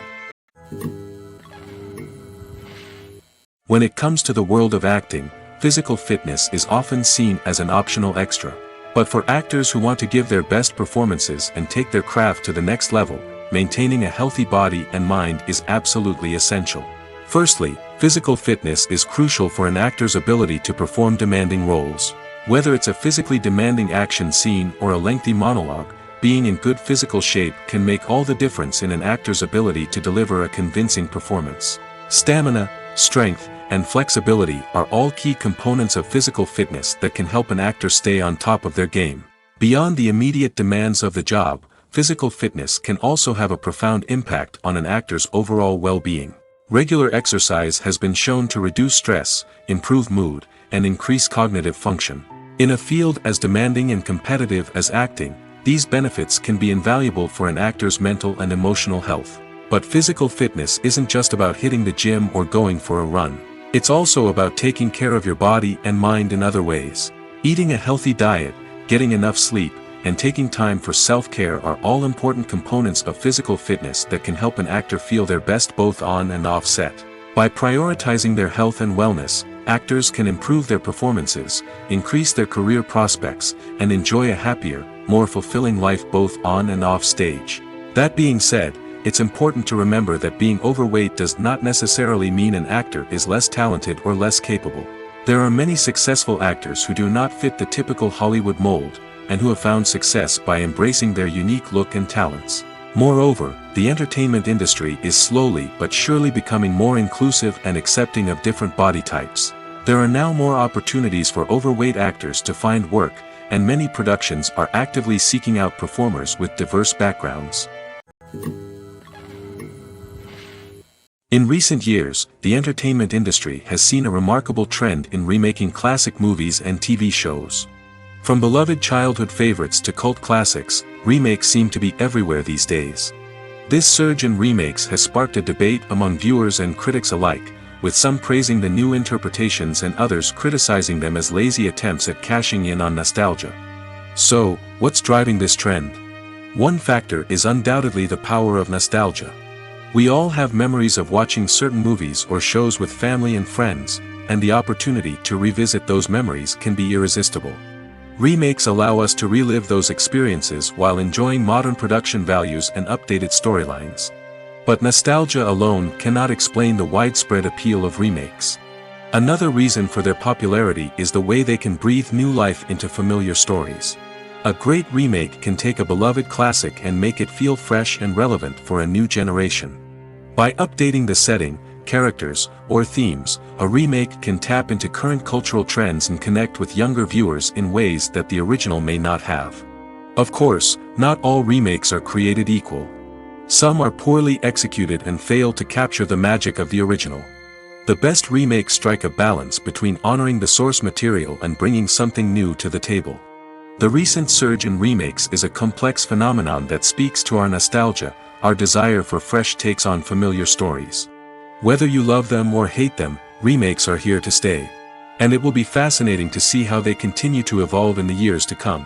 When it comes to the world of acting, physical fitness is often seen as an optional extra. But for actors who want to give their best performances and take their craft to the next level, maintaining a healthy body and mind is absolutely essential. Firstly, physical fitness is crucial for an actor's ability to perform demanding roles. Whether it's a physically demanding action scene or a lengthy monologue, being in good physical shape can make all the difference in an actor's ability to deliver a convincing performance. Stamina, strength, and flexibility are all key components of physical fitness that can help an actor stay on top of their game. Beyond the immediate demands of the job, physical fitness can also have a profound impact on an actor's overall well-being. Regular exercise has been shown to reduce stress, improve mood, and increase cognitive function. In a field as demanding and competitive as acting, These benefits can be invaluable for an actor's mental and emotional health. But physical fitness isn't just about hitting the gym or going for a run. It's also about taking care of your body and mind in other ways. Eating a healthy diet, getting enough sleep, and taking time for self-care are all important components of physical fitness that can help an actor feel their best both on and off set. By prioritizing their health and wellness, actors can improve their performances, increase their career prospects, and enjoy a happier, more fulfilling life both on and off stage. That being said, it's important to remember that being overweight does not necessarily mean an actor is less talented or less capable. There are many successful actors who do not fit the typical Hollywood mold, and who have found success by embracing their unique look and talents. Moreover, the entertainment industry is slowly but surely becoming more inclusive and accepting of different body types. There are now more opportunities for overweight actors to find work, and many productions are actively seeking out performers with diverse backgrounds. In recent years, the entertainment industry has seen a remarkable trend in remaking classic movies and TV shows. From beloved childhood favorites to cult classics, remakes seem to be everywhere these days. This surge in remakes has sparked a debate among viewers and critics alike, with some praising the new interpretations and others criticizing them as lazy attempts at cashing in on nostalgia. So, what's driving this trend? One factor is undoubtedly the power of nostalgia. We all have memories of watching certain movies or shows with family and friends, and the opportunity to revisit those memories can be irresistible. Remakes allow us to relive those experiences while enjoying modern production values and updated storylines. But nostalgia alone cannot explain the widespread appeal of remakes. Another reason for their popularity is the way they can breathe new life into familiar stories. A great remake can take a beloved classic and make it feel fresh and relevant for a new generation. By updating the setting, characters, or themes, a remake can tap into current cultural trends and connect with younger viewers in ways that the original may not have. Of course, not all remakes are created equal. Some are poorly executed and fail to capture the magic of the original. The best remakes strike a balance between honoring the source material and bringing something new to the table. The recent surge in remakes is a complex phenomenon that speaks to our nostalgia, our desire for fresh takes on familiar stories. Whether you love them or hate them, remakes are here to stay. And it will be fascinating to see how they continue to evolve in the years to come.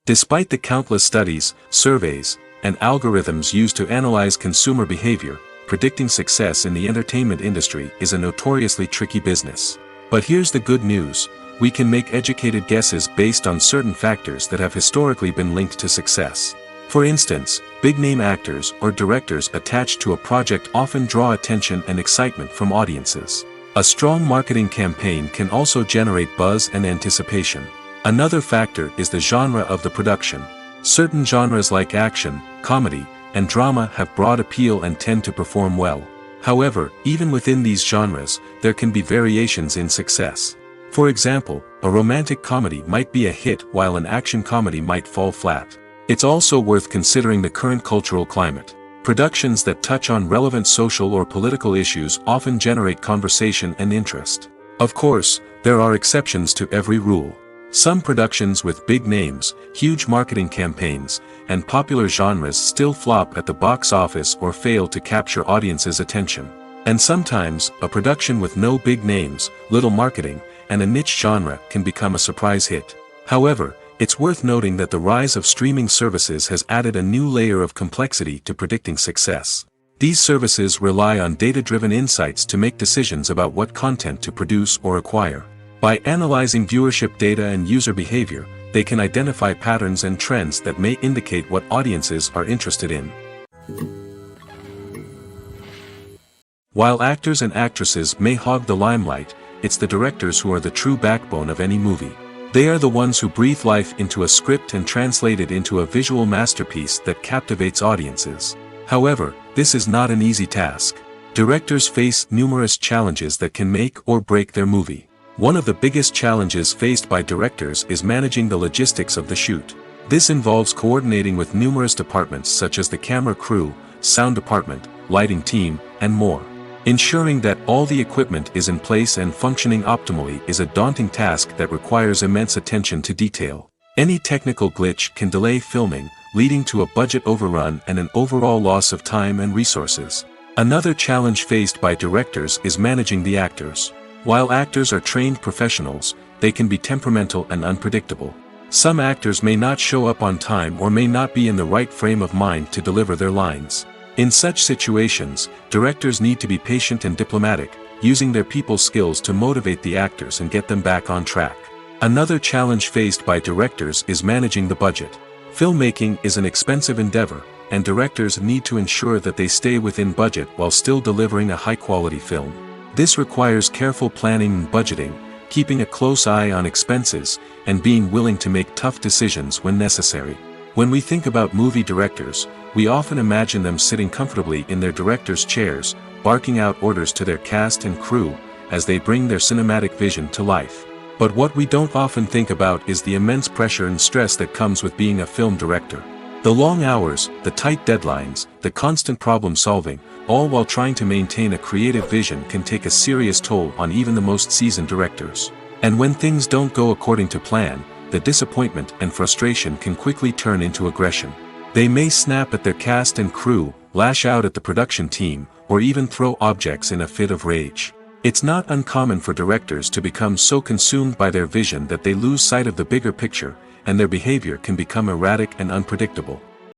Despite the countless studies, surveys, and algorithms used to analyze consumer behavior, predicting success in the entertainment industry is a notoriously tricky business. But here's the good news: we can make educated guesses based on certain factors that have historically been linked to success. For instance, big-name actors or directors attached to a project often draw attention and excitement from audiences. A strong marketing campaign can also generate buzz and anticipation. Another factor is the genre of the production. Certain genres like action, comedy, and drama have broad appeal and tend to perform well. However, even within these genres, there can be variations in success. For example, a romantic comedy might be a hit while an action comedy might fall flat. It's also worth considering the current cultural climate. Productions that touch on relevant social or political issues often generate conversation and interest. Of course, there are exceptions to every rule. Some productions with big names, huge marketing campaigns, and popular genres still flop at the box office or fail to capture audiences' attention. And sometimes, a production with no big names, little marketing, and a niche genre can become a surprise hit. However, it's worth noting that the rise of streaming services has added a new layer of complexity to predicting success. These services rely on data-driven insights to make decisions about what content to produce or acquire. By analyzing viewership data and user behavior, they can identify patterns and trends that may indicate what audiences are interested in. While actors and actresses may hog the limelight, it's the directors who are the true backbone of any movie. They are the ones who breathe life into a script and translate it into a visual masterpiece that captivates audiences. However, this is not an easy task. Directors face numerous challenges that can make or break their movie. One of the biggest challenges faced by directors is managing the logistics of the shoot. This involves coordinating with numerous departments such as the camera crew, sound department, lighting team, and more. Ensuring that all the equipment is in place and functioning optimally is a daunting task that requires immense attention to detail. Any technical glitch can delay filming, leading to a budget overrun and an overall loss of time and resources. Another challenge faced by directors is managing the actors. While actors are trained professionals, they can be temperamental and unpredictable. Some actors may not show up on time or may not be in the right frame of mind to deliver their lines. In such situations, directors need to be patient and diplomatic, using their people skills to motivate the actors and get them back on track. Another challenge faced by directors is managing the budget. Filmmaking is an expensive endeavor, and directors need to ensure that they stay within budget while still delivering a high-quality film. This requires careful planning and budgeting, keeping a close eye on expenses, and being willing to make tough decisions when necessary. When we think about movie directors, we often imagine them sitting comfortably in their director's chairs, barking out orders to their cast and crew, as they bring their cinematic vision to life. But what we don't often think about is the immense pressure and stress that comes with being a film director. The long hours, the tight deadlines, the constant problem solving, all while trying to maintain a creative vision can take a serious toll on even the most seasoned directors. And when things don't go according to plan, the disappointment and frustration can quickly turn into aggression. They may snap at their cast and crew, lash out at the production team, or even throw objects in a fit of rage. It's not uncommon for directors to become so consumed by their vision that they lose sight of the bigger picture, and their behavior can become erratic and unpredictable.